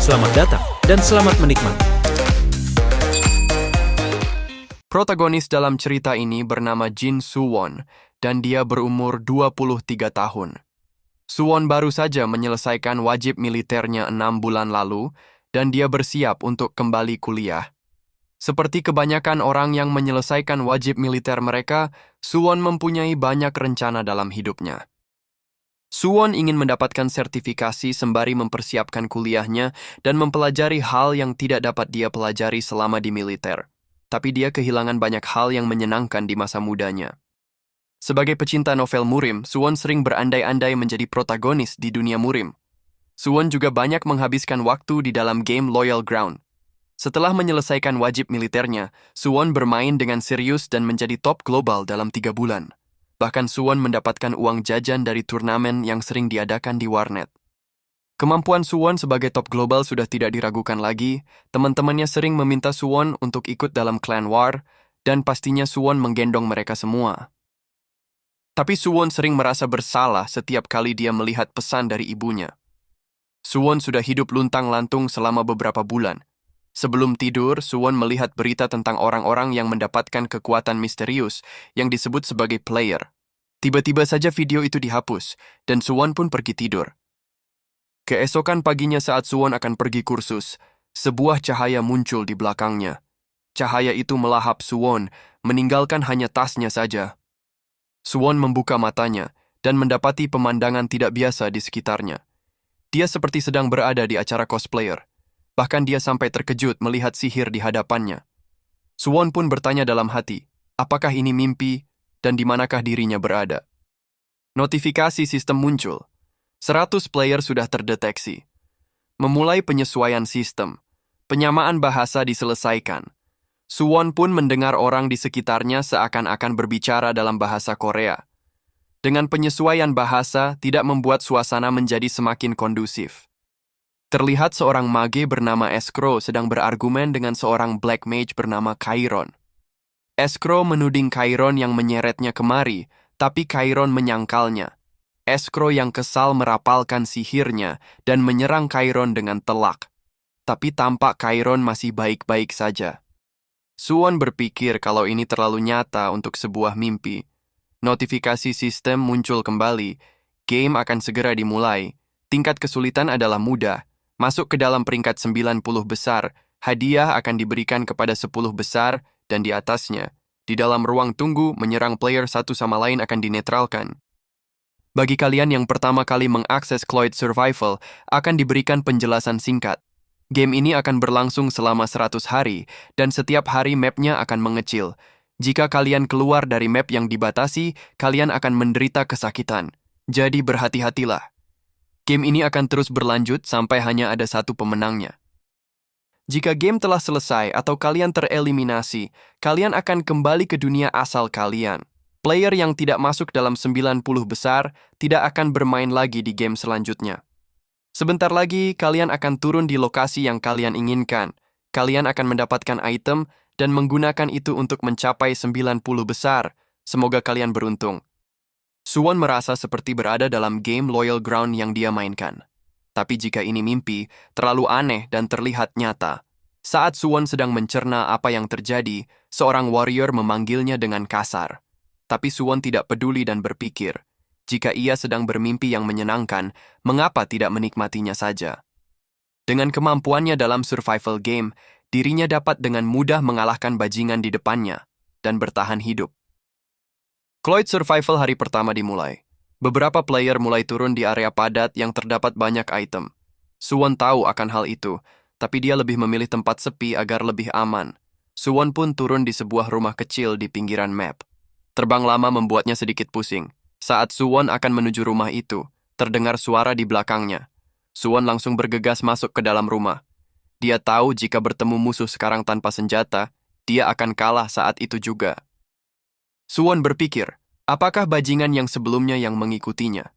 Selamat datang dan selamat menikmati. Protagonis dalam cerita ini bernama Jin Suwon, dan dia berumur 23 tahun. Suwon baru saja menyelesaikan wajib militernya 6 bulan lalu, dan dia bersiap untuk kembali kuliah. Seperti kebanyakan orang yang menyelesaikan wajib militer mereka, Suwon mempunyai banyak rencana dalam hidupnya. Suwon ingin mendapatkan sertifikasi sembari mempersiapkan kuliahnya dan mempelajari hal yang tidak dapat dia pelajari selama di militer. Tapi dia kehilangan banyak hal yang menyenangkan di masa mudanya. Sebagai pecinta novel Murim, Suwon sering berandai-andai menjadi protagonis di dunia Murim. Suwon juga banyak menghabiskan waktu di dalam game Loyal Ground. Setelah menyelesaikan wajib militernya, Suwon bermain dengan serius dan menjadi top global dalam 3 bulan. Bahkan Suwon mendapatkan uang jajan dari turnamen yang sering diadakan di warnet. Kemampuan Suwon sebagai top global sudah tidak diragukan lagi. Teman-temannya sering meminta Suwon untuk ikut dalam clan war, dan pastinya Suwon menggendong mereka semua. Tapi Suwon sering merasa bersalah setiap kali dia melihat pesan dari ibunya. Suwon sudah hidup luntang-lantung selama beberapa bulan. Sebelum tidur, Suwon melihat berita tentang orang-orang yang mendapatkan kekuatan misterius yang disebut sebagai player. Tiba-tiba saja video itu dihapus, dan Suwon pun pergi tidur. Keesokan paginya saat Suwon akan pergi kursus, sebuah cahaya muncul di belakangnya. Cahaya itu melahap Suwon, meninggalkan hanya tasnya saja. Suwon membuka matanya dan mendapati pemandangan tidak biasa di sekitarnya. Dia seperti sedang berada di acara cosplayer. Bahkan dia sampai terkejut melihat sihir di hadapannya. Suwon pun bertanya dalam hati, apakah ini mimpi dan di manakah dirinya berada? Notifikasi sistem muncul. 100 player sudah terdeteksi. Memulai penyesuaian sistem. Penyamaan bahasa diselesaikan. Suwon pun mendengar orang di sekitarnya seakan-akan berbicara dalam bahasa Korea. Dengan penyesuaian bahasa, tidak membuat suasana menjadi semakin kondusif. Terlihat seorang mage bernama Escrow sedang berargumen dengan seorang black mage bernama Chiron. Escrow menuding Chiron yang menyeretnya kemari, tapi Chiron menyangkalnya. Escrow yang kesal merapalkan sihirnya dan menyerang Chiron dengan telak. Tapi tampak Chiron masih baik-baik saja. Suwon berpikir kalau ini terlalu nyata untuk sebuah mimpi. Notifikasi sistem muncul kembali. Game akan segera dimulai. Tingkat kesulitan adalah mudah. Masuk ke dalam peringkat 90 besar, hadiah akan diberikan kepada 10 besar dan di atasnya. Di dalam ruang tunggu, menyerang player satu sama lain akan dinetralkan. Bagi kalian yang pertama kali mengakses Cloyd Survival, akan diberikan penjelasan singkat. Game ini akan berlangsung selama 100 hari, dan setiap hari mapnya akan mengecil. Jika kalian keluar dari map yang dibatasi, kalian akan menderita kesakitan. Jadi berhati-hatilah. Game ini akan terus berlanjut sampai hanya ada satu pemenangnya. Jika game telah selesai atau kalian tereliminasi, kalian akan kembali ke dunia asal kalian. Player yang tidak masuk dalam 90 besar tidak akan bermain lagi di game selanjutnya. Sebentar lagi, kalian akan turun di lokasi yang kalian inginkan. Kalian akan mendapatkan item dan menggunakan itu untuk mencapai 90 besar. Semoga kalian beruntung. Suwon merasa seperti berada dalam game Loyal Ground yang dia mainkan. Tapi jika ini mimpi, terlalu aneh dan terlihat nyata. Saat Suwon sedang mencerna apa yang terjadi, seorang warrior memanggilnya dengan kasar. Tapi Suwon tidak peduli dan berpikir, jika ia sedang bermimpi yang menyenangkan, mengapa tidak menikmatinya saja? Dengan kemampuannya dalam survival game, dirinya dapat dengan mudah mengalahkan bajingan di depannya dan bertahan hidup. Cloyd Survival hari pertama dimulai. Beberapa player mulai turun di area padat yang terdapat banyak item. Suwon tahu akan hal itu, tapi dia lebih memilih tempat sepi agar lebih aman. Suwon pun turun di sebuah rumah kecil di pinggiran map. Terbang lama membuatnya sedikit pusing. Saat Suwon akan menuju rumah itu, terdengar suara di belakangnya. Suwon langsung bergegas masuk ke dalam rumah. Dia tahu jika bertemu musuh sekarang tanpa senjata, dia akan kalah saat itu juga. Suwon berpikir, apakah bajingan yang sebelumnya yang mengikutinya?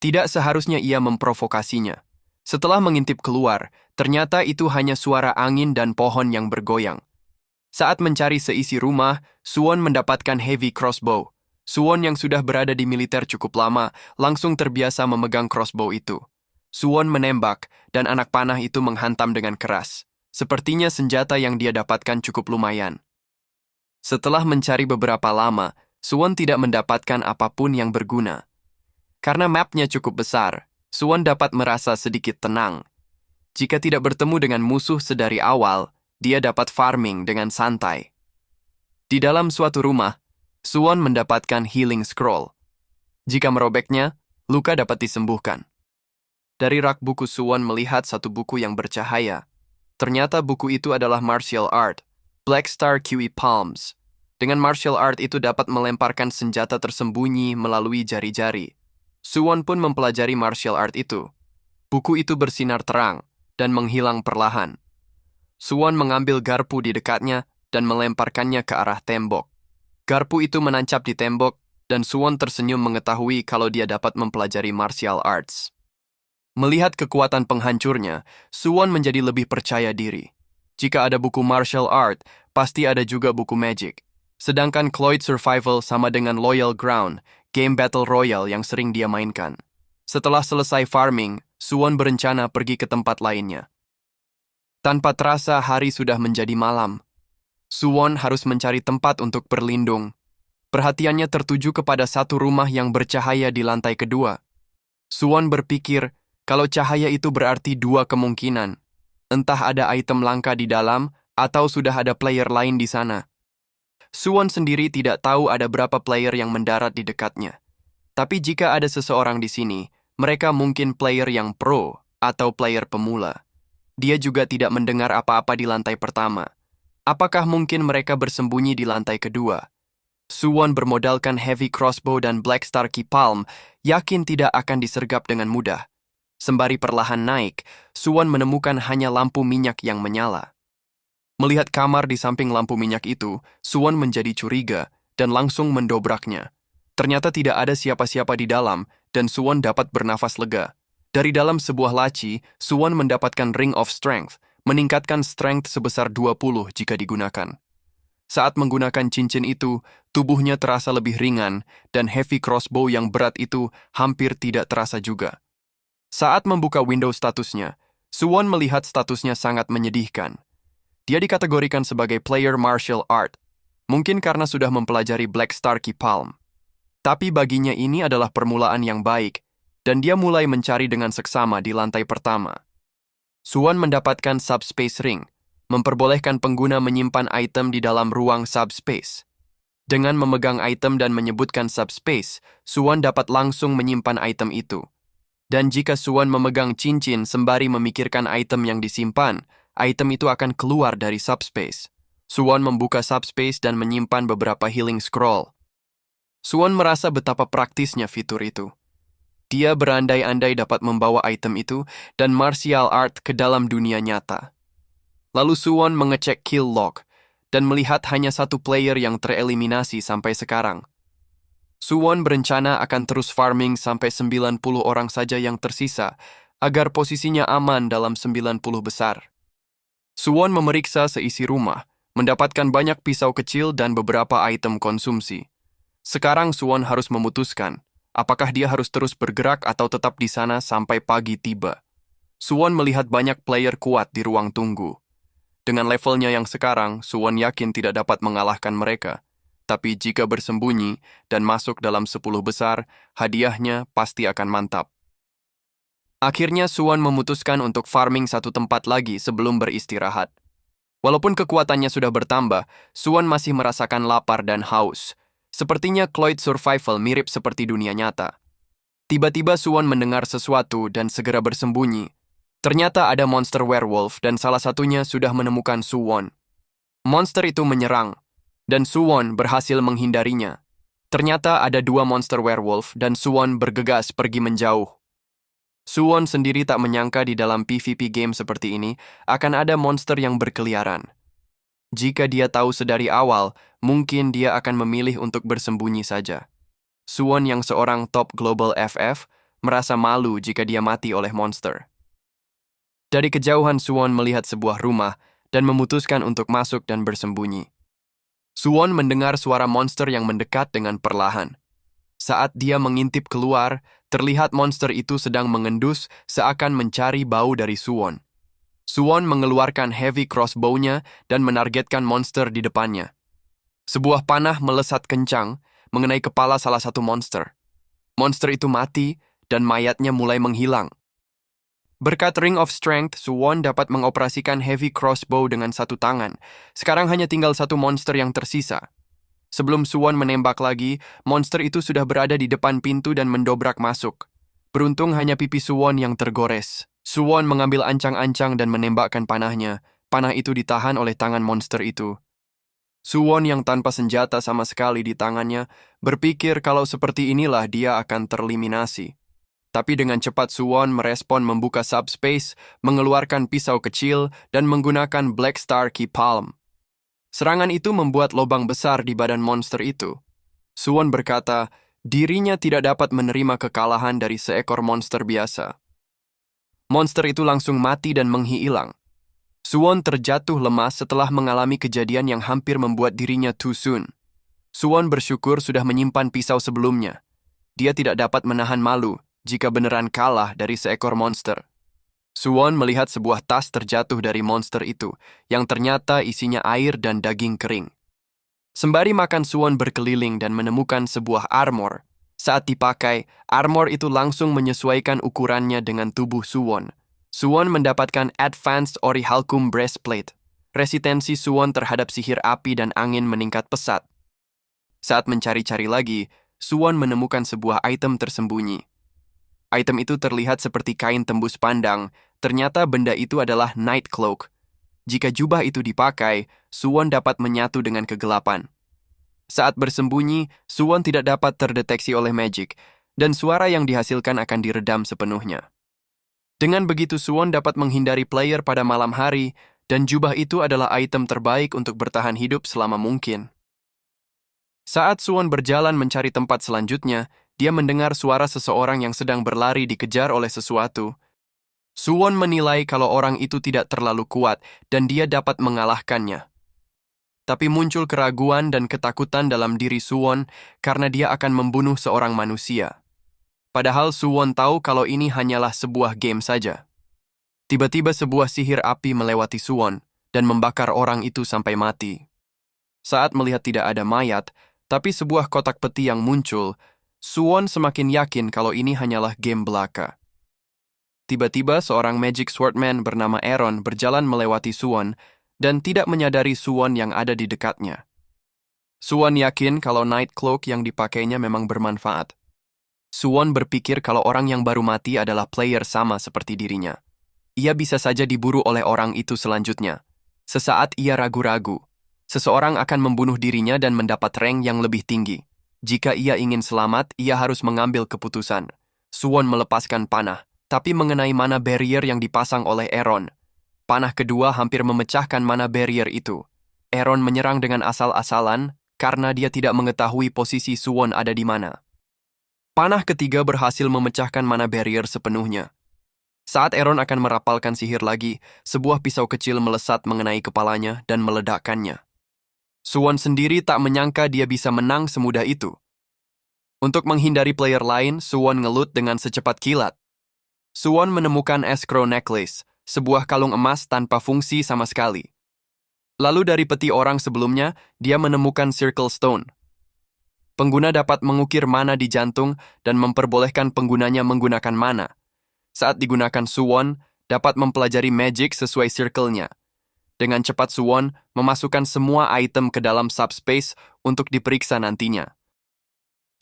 Tidak seharusnya ia memprovokasinya. Setelah mengintip keluar, ternyata itu hanya suara angin dan pohon yang bergoyang. Saat mencari seisi rumah, Suwon mendapatkan heavy crossbow. Suwon yang sudah berada di militer cukup lama, langsung terbiasa memegang crossbow itu. Suwon menembak, dan anak panah itu menghantam dengan keras. Sepertinya senjata yang dia dapatkan cukup lumayan. Setelah mencari beberapa lama, Suwon tidak mendapatkan apapun yang berguna. Karena mapnya cukup besar, Suwon dapat merasa sedikit tenang. Jika tidak bertemu dengan musuh sedari awal, dia dapat farming dengan santai. Di dalam suatu rumah, Suwon mendapatkan healing scroll. Jika merobeknya, luka dapat disembuhkan. Dari rak buku Suwon melihat satu buku yang bercahaya. Ternyata buku itu adalah martial art, Black Star QE Palms. Dengan martial art itu dapat melemparkan senjata tersembunyi melalui jari-jari. Suwon pun mempelajari martial art itu. Buku itu bersinar terang dan menghilang perlahan. Suwon mengambil garpu di dekatnya dan melemparkannya ke arah tembok. Garpu itu menancap di tembok dan Suwon tersenyum mengetahui kalau dia dapat mempelajari martial arts. Melihat kekuatan penghancurnya, Suwon menjadi lebih percaya diri. Jika ada buku martial art, pasti ada juga buku magic. Sedangkan Cloyd Survival sama dengan Loyal Ground, game battle royale yang sering dia mainkan. Setelah selesai farming, Suwon berencana pergi ke tempat lainnya. Tanpa terasa hari sudah menjadi malam. Suwon harus mencari tempat untuk berlindung. Perhatiannya tertuju kepada satu rumah yang bercahaya di lantai kedua. Suwon berpikir kalau cahaya itu berarti dua kemungkinan. Entah ada item langka di dalam, atau sudah ada player lain di sana. Suwon sendiri tidak tahu ada berapa player yang mendarat di dekatnya. Tapi jika ada seseorang di sini, mereka mungkin player yang pro atau player pemula. Dia juga tidak mendengar apa-apa di lantai pertama. Apakah mungkin mereka bersembunyi di lantai kedua? Suwon bermodalkan heavy crossbow dan Black Star Key Palm, yakin tidak akan disergap dengan mudah. Sembari perlahan naik, Suwon menemukan hanya lampu minyak yang menyala. Melihat kamar di samping lampu minyak itu, Suwon menjadi curiga dan langsung mendobraknya. Ternyata tidak ada siapa-siapa di dalam dan Suwon dapat bernafas lega. Dari dalam sebuah laci, Suwon mendapatkan Ring of Strength, meningkatkan strength sebesar 20 jika digunakan. Saat menggunakan cincin itu, tubuhnya terasa lebih ringan dan heavy crossbow yang berat itu hampir tidak terasa juga. Saat membuka window statusnya, Suwon melihat statusnya sangat menyedihkan. Dia dikategorikan sebagai player martial art, mungkin karena sudah mempelajari Black Star Key Palm. Tapi baginya ini adalah permulaan yang baik, dan dia mulai mencari dengan seksama di lantai pertama. Suwon mendapatkan Subspace Ring, memperbolehkan pengguna menyimpan item di dalam ruang subspace. Dengan memegang item dan menyebutkan subspace, Suwon dapat langsung menyimpan item itu. Dan jika Suwon memegang cincin sembari memikirkan item yang disimpan, item itu akan keluar dari subspace. Suwon membuka subspace dan menyimpan beberapa healing scroll. Suwon merasa betapa praktisnya fitur itu. Dia berandai-andai dapat membawa item itu dan martial art ke dalam dunia nyata. Lalu Suwon mengecek kill log dan melihat hanya satu player yang tereliminasi sampai sekarang. Suwon berencana akan terus farming sampai 90 orang saja yang tersisa, agar posisinya aman dalam 90 besar. Suwon memeriksa seisi rumah, mendapatkan banyak pisau kecil dan beberapa item konsumsi. Sekarang Suwon harus memutuskan, apakah dia harus terus bergerak atau tetap di sana sampai pagi tiba. Suwon melihat banyak player kuat di ruang tunggu. Dengan levelnya yang sekarang, Suwon yakin tidak dapat mengalahkan mereka. Tapi jika bersembunyi dan masuk dalam 10 besar, hadiahnya pasti akan mantap. Akhirnya Suwon memutuskan untuk farming satu tempat lagi sebelum beristirahat. Walaupun kekuatannya sudah bertambah, Suwon masih merasakan lapar dan haus. Sepertinya Cloyd Survival mirip seperti dunia nyata. Tiba-tiba Suwon mendengar sesuatu dan segera bersembunyi. Ternyata ada monster werewolf dan salah satunya sudah menemukan Suwon. Monster itu menyerang, dan Suwon berhasil menghindarinya. Ternyata ada dua monster werewolf dan Suwon bergegas pergi menjauh. Suwon sendiri tak menyangka di dalam PvP game seperti ini akan ada monster yang berkeliaran. Jika dia tahu sedari awal, mungkin dia akan memilih untuk bersembunyi saja. Suwon yang seorang top global FF merasa malu jika dia mati oleh monster. Dari kejauhan Suwon melihat sebuah rumah dan memutuskan untuk masuk dan bersembunyi. Suwon mendengar suara monster yang mendekat dengan perlahan. Saat dia mengintip keluar, Terlihat monster itu sedang mengendus seakan mencari bau dari Suwon. Suwon mengeluarkan heavy crossbow-nya dan menargetkan monster di depannya. Sebuah panah melesat kencang mengenai kepala salah satu monster. Monster itu mati dan mayatnya mulai menghilang. Berkat Ring of Strength, Suwon dapat mengoperasikan heavy crossbow dengan satu tangan. Sekarang hanya tinggal satu monster yang tersisa. Sebelum Suwon menembak lagi, monster itu sudah berada di depan pintu dan mendobrak masuk. Beruntung hanya pipi Suwon yang tergores. Suwon mengambil ancang-ancang dan menembakkan panahnya. Panah itu ditahan oleh tangan monster itu. Suwon yang tanpa senjata sama sekali di tangannya berpikir kalau seperti inilah dia akan tereliminasi. Tapi dengan cepat Suwon merespon membuka subspace, mengeluarkan pisau kecil, dan menggunakan Black Star Key Palm. Serangan itu membuat lubang besar di badan monster itu. Suwon berkata, dirinya tidak dapat menerima kekalahan dari seekor monster biasa. Monster itu langsung mati dan menghilang. Suwon terjatuh lemas setelah mengalami kejadian yang hampir membuat dirinya too soon. Suwon bersyukur sudah menyimpan pisau sebelumnya. Dia tidak dapat menahan malu jika beneran kalah dari seekor monster. Suwon melihat sebuah tas terjatuh dari monster itu, yang ternyata isinya air dan daging kering. Sembari makan, Suwon berkeliling dan menemukan sebuah armor. Saat dipakai, armor itu langsung menyesuaikan ukurannya dengan tubuh Suwon. Suwon mendapatkan Advanced Orichalcum Breastplate. Resistensi Suwon terhadap sihir api dan angin meningkat pesat. Saat mencari-cari lagi, Suwon menemukan sebuah item tersembunyi. Item itu terlihat seperti kain tembus pandang. Ternyata benda itu adalah Night Cloak. Jika jubah itu dipakai, Suwon dapat menyatu dengan kegelapan. Saat bersembunyi, Suwon tidak dapat terdeteksi oleh magic, dan suara yang dihasilkan akan diredam sepenuhnya. Dengan begitu, Suwon dapat menghindari player pada malam hari, dan jubah itu adalah item terbaik untuk bertahan hidup selama mungkin. Saat Suwon berjalan mencari tempat selanjutnya, dia mendengar suara seseorang yang sedang berlari dikejar oleh sesuatu. Suwon menilai kalau orang itu tidak terlalu kuat dan dia dapat mengalahkannya. Tapi muncul keraguan dan ketakutan dalam diri Suwon karena dia akan membunuh seorang manusia. Padahal Suwon tahu kalau ini hanyalah sebuah game saja. Tiba-tiba sebuah sihir api melewati Suwon dan membakar orang itu sampai mati. Saat melihat tidak ada mayat, tapi sebuah kotak peti yang muncul, Suwon semakin yakin kalau ini hanyalah game belaka. Tiba-tiba seorang Magic Swordman bernama Aaron berjalan melewati Suwon dan tidak menyadari Suwon yang ada di dekatnya. Suwon yakin kalau Night Cloak yang dipakainya memang bermanfaat. Suwon berpikir kalau orang yang baru mati adalah player sama seperti dirinya. Ia bisa saja diburu oleh orang itu selanjutnya. Sesaat ia ragu-ragu. Seseorang akan membunuh dirinya dan mendapat rank yang lebih tinggi. Jika ia ingin selamat, ia harus mengambil keputusan. Suwon melepaskan panah, tapi mengenai mana barrier yang dipasang oleh Aaron. Panah kedua hampir memecahkan mana barrier itu. Aaron menyerang dengan asal-asalan karena dia tidak mengetahui posisi Suwon ada di mana. Panah ketiga berhasil memecahkan mana barrier sepenuhnya. Saat Aaron akan merapalkan sihir lagi, sebuah pisau kecil melesat mengenai kepalanya dan meledakkannya. Suwon sendiri tak menyangka dia bisa menang semudah itu. Untuk menghindari player lain, Suwon ngelut dengan secepat kilat. Suwon menemukan Escrow Necklace, sebuah kalung emas tanpa fungsi sama sekali. Lalu dari peti orang sebelumnya, dia menemukan Circle Stone. Pengguna dapat mengukir mana di jantung dan memperbolehkan penggunanya menggunakan mana. Saat digunakan, Suwon dapat mempelajari magic sesuai circle-nya. Dengan cepat Suwon memasukkan semua item ke dalam subspace untuk diperiksa nantinya.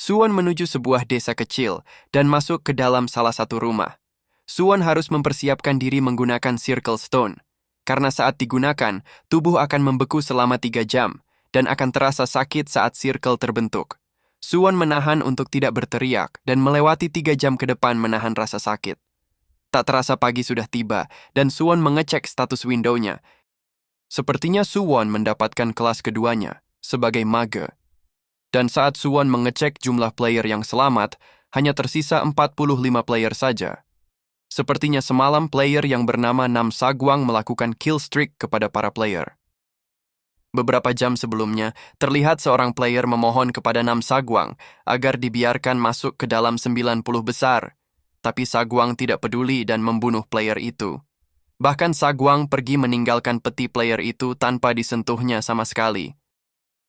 Suwon menuju sebuah desa kecil dan masuk ke dalam salah satu rumah. Suwon harus mempersiapkan diri menggunakan Circle Stone, karena saat digunakan, tubuh akan membeku selama 3 jam dan akan terasa sakit saat circle terbentuk. Suwon menahan untuk tidak berteriak dan melewati 3 jam ke depan menahan rasa sakit. Tak terasa pagi sudah tiba dan Suwon mengecek status window-nya. Sepertinya Suwon mendapatkan kelas keduanya sebagai mage. Dan saat Suwon mengecek jumlah player yang selamat, hanya tersisa 45 player saja. Sepertinya semalam player yang bernama Nam Sagwang melakukan kill streak kepada para player. Beberapa jam sebelumnya, terlihat seorang player memohon kepada Nam Saguang agar dibiarkan masuk ke dalam 90 besar. Tapi Saguang tidak peduli dan membunuh player itu. Bahkan Saguang pergi meninggalkan peti player itu tanpa disentuhnya sama sekali.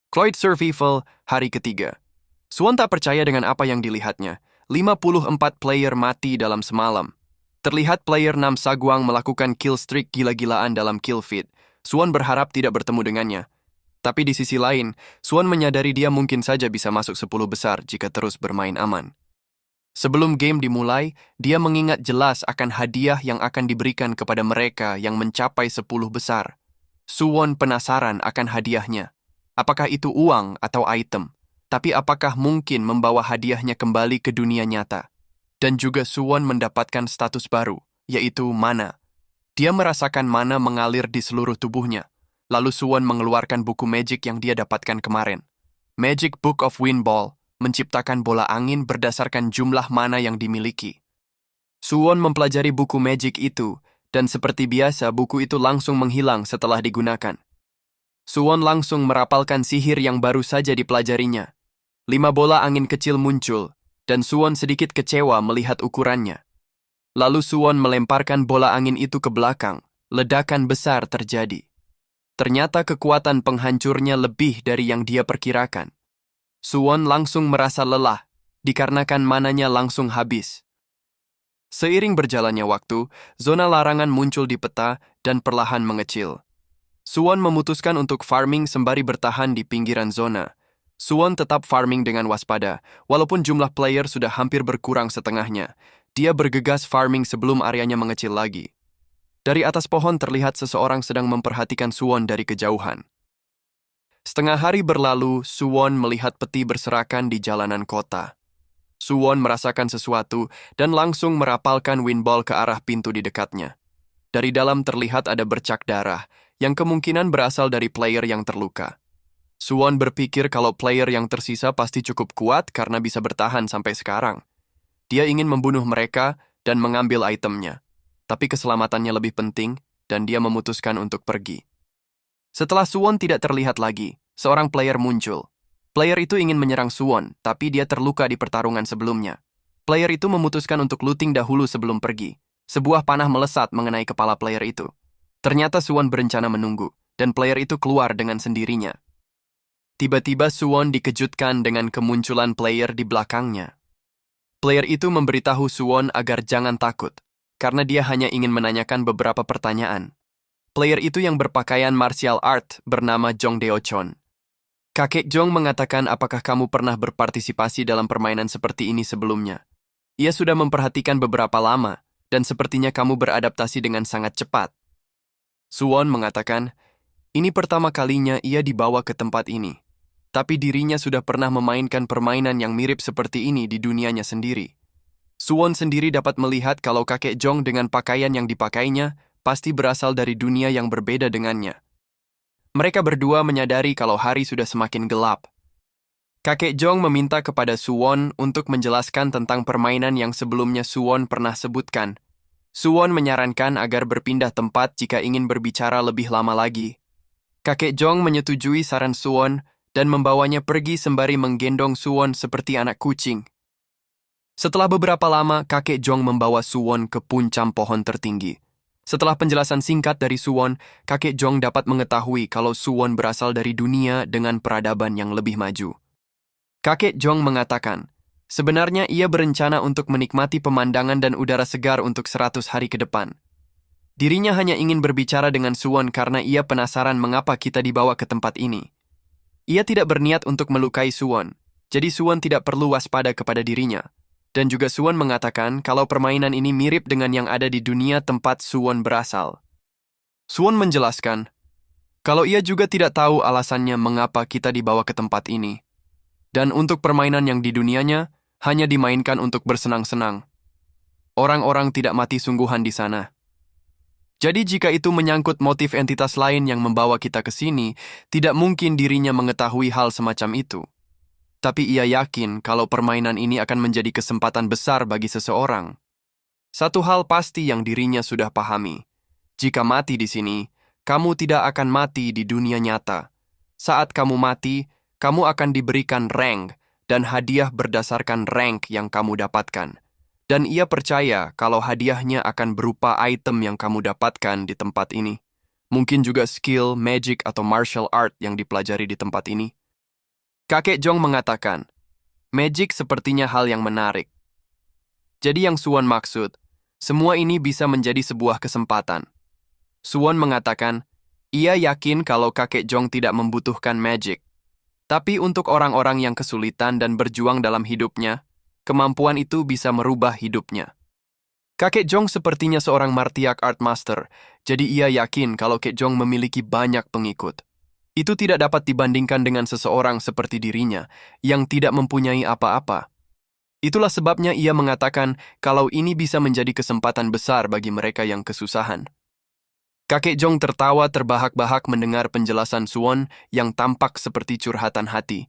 Cloyd Survival, hari ketiga. Suwon tak percaya dengan apa yang dilihatnya. 54 player mati dalam semalam. Terlihat player Nam Saguang melakukan kill streak gila-gilaan dalam kill feed. Suwon berharap tidak bertemu dengannya. Tapi di sisi lain, Suwon menyadari dia mungkin saja bisa masuk 10 besar jika terus bermain aman. Sebelum game dimulai, dia mengingat jelas akan hadiah yang akan diberikan kepada mereka yang mencapai 10 besar. Suwon penasaran akan hadiahnya. Apakah itu uang atau item? Tapi apakah mungkin membawa hadiahnya kembali ke dunia nyata? Dan juga Suwon mendapatkan status baru, yaitu mana. Dia merasakan mana mengalir di seluruh tubuhnya. Lalu Suwon mengeluarkan buku magic yang dia dapatkan kemarin. Magic Book of Wind Ball menciptakan bola angin berdasarkan jumlah mana yang dimiliki. Suwon mempelajari buku magic itu, dan seperti biasa buku itu langsung menghilang setelah digunakan. Suwon langsung merapalkan sihir yang baru saja dipelajarinya. 5 bola angin kecil muncul, dan Suwon sedikit kecewa melihat ukurannya. Lalu Suwon melemparkan bola angin itu ke belakang, ledakan besar terjadi. Ternyata kekuatan penghancurnya lebih dari yang dia perkirakan. Suwon langsung merasa lelah, dikarenakan mananya langsung habis. Seiring berjalannya waktu, zona larangan muncul di peta dan perlahan mengecil. Suwon memutuskan untuk farming sembari bertahan di pinggiran zona. Suwon tetap farming dengan waspada, walaupun jumlah player sudah hampir berkurang setengahnya. Dia bergegas farming sebelum areanya mengecil lagi. Dari atas pohon terlihat seseorang sedang memperhatikan Suwon dari kejauhan. Setengah hari berlalu, Suwon melihat peti berserakan di jalanan kota. Suwon merasakan sesuatu dan langsung merapalkan windball ke arah pintu di dekatnya. Dari dalam terlihat ada bercak darah, yang kemungkinan berasal dari player yang terluka. Suwon berpikir kalau player yang tersisa pasti cukup kuat karena bisa bertahan sampai sekarang. Dia ingin membunuh mereka dan mengambil itemnya. Tapi keselamatannya lebih penting, dan dia memutuskan untuk pergi. Setelah Suwon tidak terlihat lagi, seorang player muncul. Player itu ingin menyerang Suwon, tapi dia terluka di pertarungan sebelumnya. Player itu memutuskan untuk looting dahulu sebelum pergi. Sebuah panah melesat mengenai kepala player itu. Ternyata Suwon berencana menunggu, dan player itu keluar dengan sendirinya. Tiba-tiba Suwon dikejutkan dengan kemunculan player di belakangnya. Player itu memberitahu Suwon agar jangan takut, karena dia hanya ingin menanyakan beberapa pertanyaan. Player itu yang berpakaian martial art bernama Jong Deochon. Kakek Jong mengatakan apakah kamu pernah berpartisipasi dalam permainan seperti ini sebelumnya. Ia sudah memperhatikan beberapa lama, dan sepertinya kamu beradaptasi dengan sangat cepat. Suwon mengatakan, ini pertama kalinya ia dibawa ke tempat ini. Tapi dirinya sudah pernah memainkan permainan yang mirip seperti ini di dunianya sendiri. Suwon sendiri dapat melihat kalau kakek Jong dengan pakaian yang dipakainya pasti berasal dari dunia yang berbeda dengannya. Mereka berdua menyadari kalau hari sudah semakin gelap. Kakek Jong meminta kepada Suwon untuk menjelaskan tentang permainan yang sebelumnya Suwon pernah sebutkan. Suwon menyarankan agar berpindah tempat jika ingin berbicara lebih lama lagi. Kakek Jong menyetujui saran Suwon dan membawanya pergi sembari menggendong Suwon seperti anak kucing. Setelah beberapa lama, kakek Jong membawa Suwon ke puncak pohon tertinggi. Setelah penjelasan singkat dari Suwon, kakek Jong dapat mengetahui kalau Suwon berasal dari dunia dengan peradaban yang lebih maju. Kakek Jong mengatakan, sebenarnya ia berencana untuk menikmati pemandangan dan udara segar untuk 100 hari ke depan. Dirinya hanya ingin berbicara dengan Suwon karena ia penasaran mengapa kita dibawa ke tempat ini. Ia tidak berniat untuk melukai Suwon, jadi Suwon tidak perlu waspada kepada dirinya. Dan juga Suwon mengatakan kalau permainan ini mirip dengan yang ada di dunia tempat Suwon berasal. Suwon menjelaskan, kalau ia juga tidak tahu alasannya mengapa kita dibawa ke tempat ini. Dan untuk permainan yang di dunianya, hanya dimainkan untuk bersenang-senang. Orang-orang tidak mati sungguhan di sana. Jadi jika itu menyangkut motif entitas lain yang membawa kita ke sini, tidak mungkin dirinya mengetahui hal semacam itu. Tapi ia yakin kalau permainan ini akan menjadi kesempatan besar bagi seseorang. Satu hal pasti yang dirinya sudah pahami. Jika mati di sini, kamu tidak akan mati di dunia nyata. Saat kamu mati, kamu akan diberikan rank dan hadiah berdasarkan rank yang kamu dapatkan. Dan ia percaya kalau hadiahnya akan berupa item yang kamu dapatkan di tempat ini. Mungkin juga skill, magic, atau martial art yang dipelajari di tempat ini. Kakek Jong mengatakan, magic sepertinya hal yang menarik. Jadi yang Suwon maksud, semua ini bisa menjadi sebuah kesempatan. Suwon mengatakan, ia yakin kalau kakek Jong tidak membutuhkan magic. Tapi untuk orang-orang yang kesulitan dan berjuang dalam hidupnya, kemampuan itu bisa merubah hidupnya. Kakek Jong sepertinya seorang martiak art master, jadi ia yakin kalau Kek Jong memiliki banyak pengikut. Itu tidak dapat dibandingkan dengan seseorang seperti dirinya, yang tidak mempunyai apa-apa. Itulah sebabnya ia mengatakan kalau ini bisa menjadi kesempatan besar bagi mereka yang kesusahan. Kakek Jong tertawa terbahak-bahak mendengar penjelasan Suwon yang tampak seperti curhatan hati.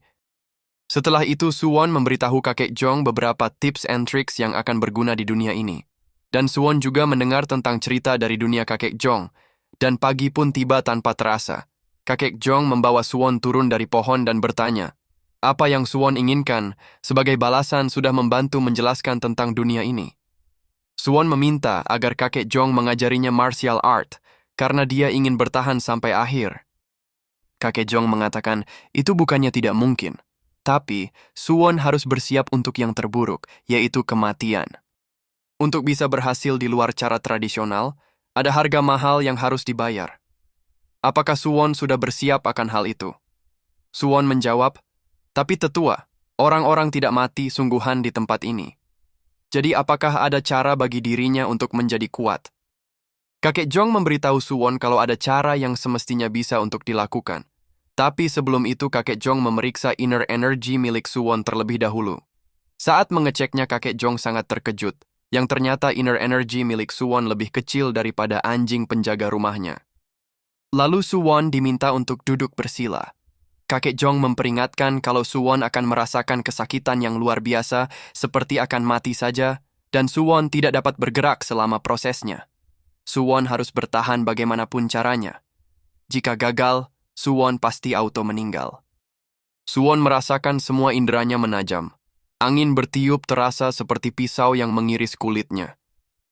Setelah itu Suwon memberitahu kakek Jong beberapa tips and tricks yang akan berguna di dunia ini. Dan Suwon juga mendengar tentang cerita dari dunia kakek Jong. Dan pagi pun tiba tanpa terasa. Kakek Jong membawa Suwon turun dari pohon dan bertanya, apa yang Suwon inginkan sebagai balasan sudah membantu menjelaskan tentang dunia ini. Suwon meminta agar kakek Jong mengajarinya martial art, karena dia ingin bertahan sampai akhir. Kakek Jong mengatakan, itu bukannya tidak mungkin. Tapi, Suwon harus bersiap untuk yang terburuk, yaitu kematian. Untuk bisa berhasil di luar cara tradisional, ada harga mahal yang harus dibayar. Apakah Suwon sudah bersiap akan hal itu? Suwon menjawab, tapi tetua, orang-orang tidak mati sungguhan di tempat ini. Jadi apakah ada cara bagi dirinya untuk menjadi kuat? Kakek Jong memberitahu Suwon kalau ada cara yang semestinya bisa untuk dilakukan. Tapi sebelum itu kakek Jong memeriksa inner energy milik Suwon terlebih dahulu. Saat mengeceknya kakek Jong sangat terkejut, yang ternyata inner energy milik Suwon lebih kecil daripada anjing penjaga rumahnya. Lalu Suwon diminta untuk duduk bersila. Kakek Jong memperingatkan kalau Suwon akan merasakan kesakitan yang luar biasa, seperti akan mati saja, dan Suwon tidak dapat bergerak selama prosesnya. Suwon harus bertahan bagaimanapun caranya. Jika gagal, Suwon pasti auto meninggal. Suwon merasakan semua inderanya menajam. Angin bertiup terasa seperti pisau yang mengiris kulitnya.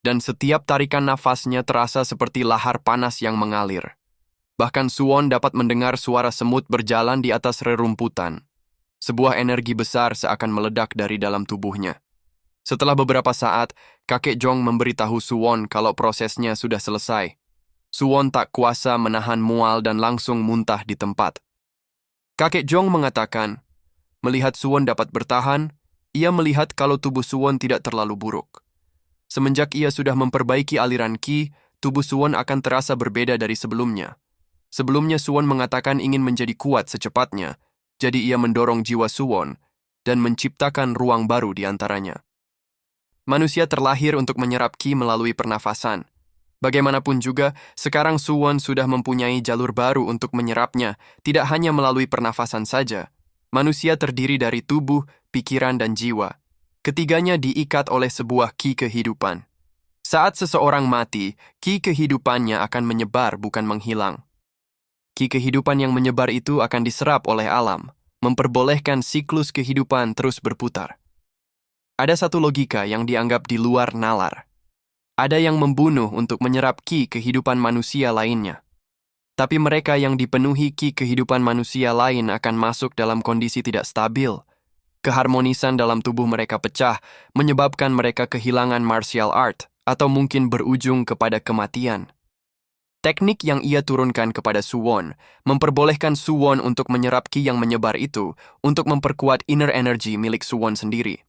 Dan setiap tarikan nafasnya terasa seperti lahar panas yang mengalir. Bahkan Suwon dapat mendengar suara semut berjalan di atas rerumputan. Sebuah energi besar seakan meledak dari dalam tubuhnya. Setelah beberapa saat, kakek Jong memberitahu Suwon kalau prosesnya sudah selesai. Suwon tak kuasa menahan mual dan langsung muntah di tempat. Kakek Jong mengatakan, melihat Suwon dapat bertahan, ia melihat kalau tubuh Suwon tidak terlalu buruk. Semenjak ia sudah memperbaiki aliran Qi, tubuh Suwon akan terasa berbeda dari sebelumnya. Sebelumnya Suwon mengatakan ingin menjadi kuat secepatnya, jadi ia mendorong jiwa Suwon dan menciptakan ruang baru di antaranya. Manusia terlahir untuk menyerap Qi melalui pernafasan. Bagaimanapun juga, sekarang Suwon sudah mempunyai jalur baru untuk menyerapnya, tidak hanya melalui pernafasan saja. Manusia terdiri dari tubuh, pikiran, dan jiwa. Ketiganya diikat oleh sebuah Qi kehidupan. Saat seseorang mati, Qi kehidupannya akan menyebar bukan menghilang. Qi kehidupan yang menyebar itu akan diserap oleh alam, memperbolehkan siklus kehidupan terus berputar. Ada satu logika yang dianggap di luar nalar. Ada yang membunuh untuk menyerap Qi kehidupan manusia lainnya. Tapi mereka yang dipenuhi Qi kehidupan manusia lain akan masuk dalam kondisi tidak stabil. Keharmonisan dalam tubuh mereka pecah, menyebabkan mereka kehilangan martial art, atau mungkin berujung kepada kematian. Teknik yang ia turunkan kepada Suwon memperbolehkan Suwon untuk menyerap Qi yang menyebar itu untuk memperkuat inner energy milik Suwon sendiri.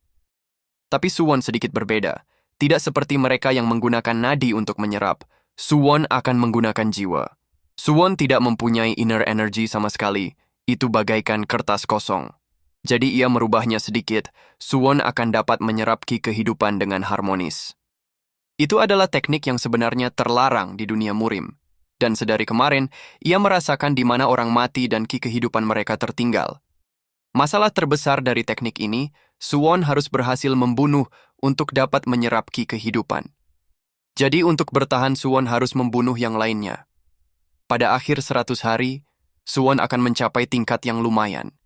Tapi Suwon sedikit berbeda. Tidak seperti mereka yang menggunakan nadi untuk menyerap. Suwon akan menggunakan jiwa. Suwon tidak mempunyai inner energy sama sekali. Itu bagaikan kertas kosong. Jadi ia merubahnya sedikit. Suwon akan dapat menyerap Qi kehidupan dengan harmonis. Itu adalah teknik yang sebenarnya terlarang di dunia murim. Dan sedari kemarin, ia merasakan di mana orang mati dan Qi kehidupan mereka tertinggal. Masalah terbesar dari teknik ini, Suwon harus berhasil membunuh untuk dapat menyerap Qi kehidupan. Jadi untuk bertahan Suwon harus membunuh yang lainnya. Pada akhir 100 hari, Suwon akan mencapai tingkat yang lumayan.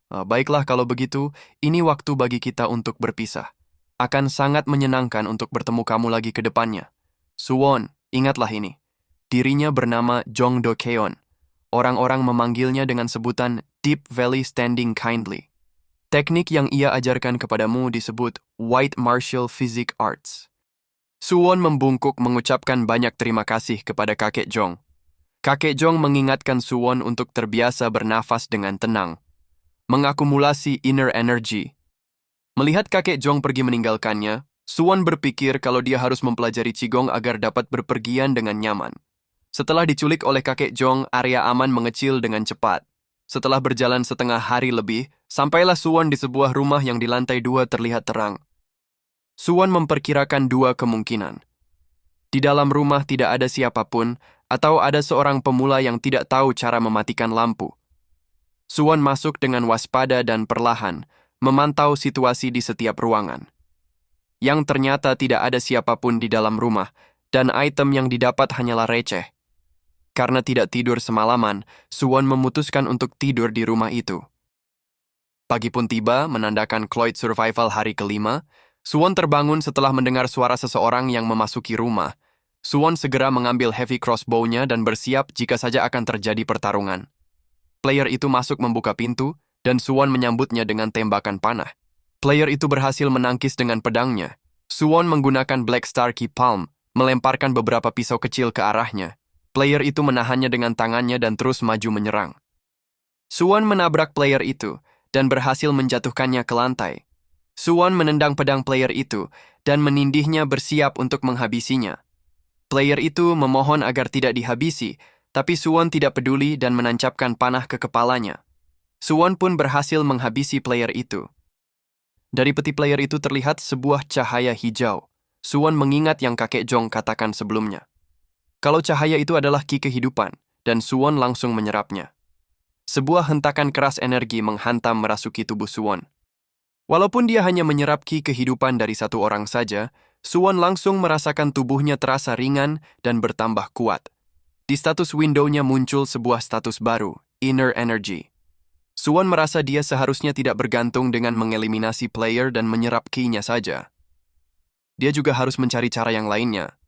Baiklah kalau begitu, ini waktu bagi kita untuk berpisah. Akan sangat menyenangkan untuk bertemu kamu lagi ke depannya. Suwon, ingatlah ini. Dirinya bernama Jong Do Keon. Orang-orang memanggilnya dengan sebutan Deep Valley Standing Kindly. Teknik yang ia ajarkan kepadamu disebut White Martial Physique Arts. Suwon membungkuk mengucapkan banyak terima kasih kepada kakek Jong. Kakek Jong mengingatkan Suwon untuk terbiasa bernafas dengan tenang, mengakumulasi inner energy. Melihat kakek Jong pergi meninggalkannya, Suwon berpikir kalau dia harus mempelajari Qigong agar dapat berpergian dengan nyaman. Setelah diculik oleh kakek Jong, area aman mengecil dengan cepat. Setelah berjalan setengah hari lebih, sampailah Suwon di sebuah rumah yang di lantai 2 terlihat terang. Suwon memperkirakan 2 kemungkinan. Di dalam rumah tidak ada siapapun, atau ada seorang pemula yang tidak tahu cara mematikan lampu. Suwon masuk dengan waspada dan perlahan, memantau situasi di setiap ruangan. Yang ternyata tidak ada siapapun di dalam rumah, dan item yang didapat hanyalah receh. Karena tidak tidur semalaman, Suwon memutuskan untuk tidur di rumah itu. Pagi pun tiba, menandakan Cloyd Survival hari kelima. Suwon terbangun setelah mendengar suara seseorang yang memasuki rumah. Suwon segera mengambil heavy crossbow-nya dan bersiap jika saja akan terjadi pertarungan. Player itu masuk membuka pintu, dan Suwon menyambutnya dengan tembakan panah. Player itu berhasil menangkis dengan pedangnya. Suwon menggunakan Black Star Key Palm, melemparkan beberapa pisau kecil ke arahnya. Player itu menahannya dengan tangannya dan terus maju menyerang. Suwon menabrak player itu, dan berhasil menjatuhkannya ke lantai. Suwon menendang pedang player itu, dan menindihnya bersiap untuk menghabisinya. Player itu memohon agar tidak dihabisi, tapi Suwon tidak peduli dan menancapkan panah ke kepalanya. Suwon pun berhasil menghabisi player itu. Dari peti player itu terlihat sebuah cahaya hijau. Suwon mengingat yang kakek Jong katakan sebelumnya. Kalau cahaya itu adalah ki kehidupan, dan Suwon langsung menyerapnya. Sebuah hentakan keras energi menghantam merasuki tubuh Suwon. Walaupun dia hanya menyerap ki kehidupan dari satu orang saja, Suwon langsung merasakan tubuhnya terasa ringan dan bertambah kuat. Di status window-nya muncul sebuah status baru, Inner Energy. Suwon merasa dia seharusnya tidak bergantung dengan mengeliminasi player dan menyerap ki-nya saja. Dia juga harus mencari cara yang lainnya.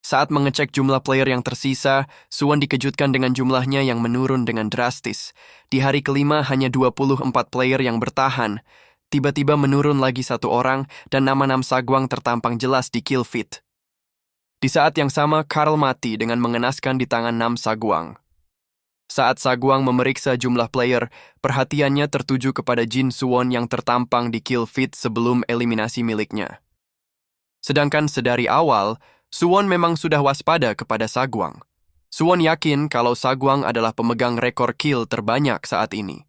Saat mengecek jumlah player yang tersisa, Suwon dikejutkan dengan jumlahnya yang menurun dengan drastis. Di hari kelima hanya 24 player yang bertahan. Tiba-tiba menurun lagi satu orang dan nama Nam Saguang tertampang jelas di kill feed. Di saat yang sama, Carl mati dengan mengenaskan di tangan Nam Saguang. Saat Saguang memeriksa jumlah player, perhatiannya tertuju kepada Jin Suwon yang tertampang di kill feed sebelum eliminasi miliknya. Sedangkan sedari awal, Suwon memang sudah waspada kepada Saguang. Suwon yakin kalau Saguang adalah pemegang rekor kill terbanyak saat ini.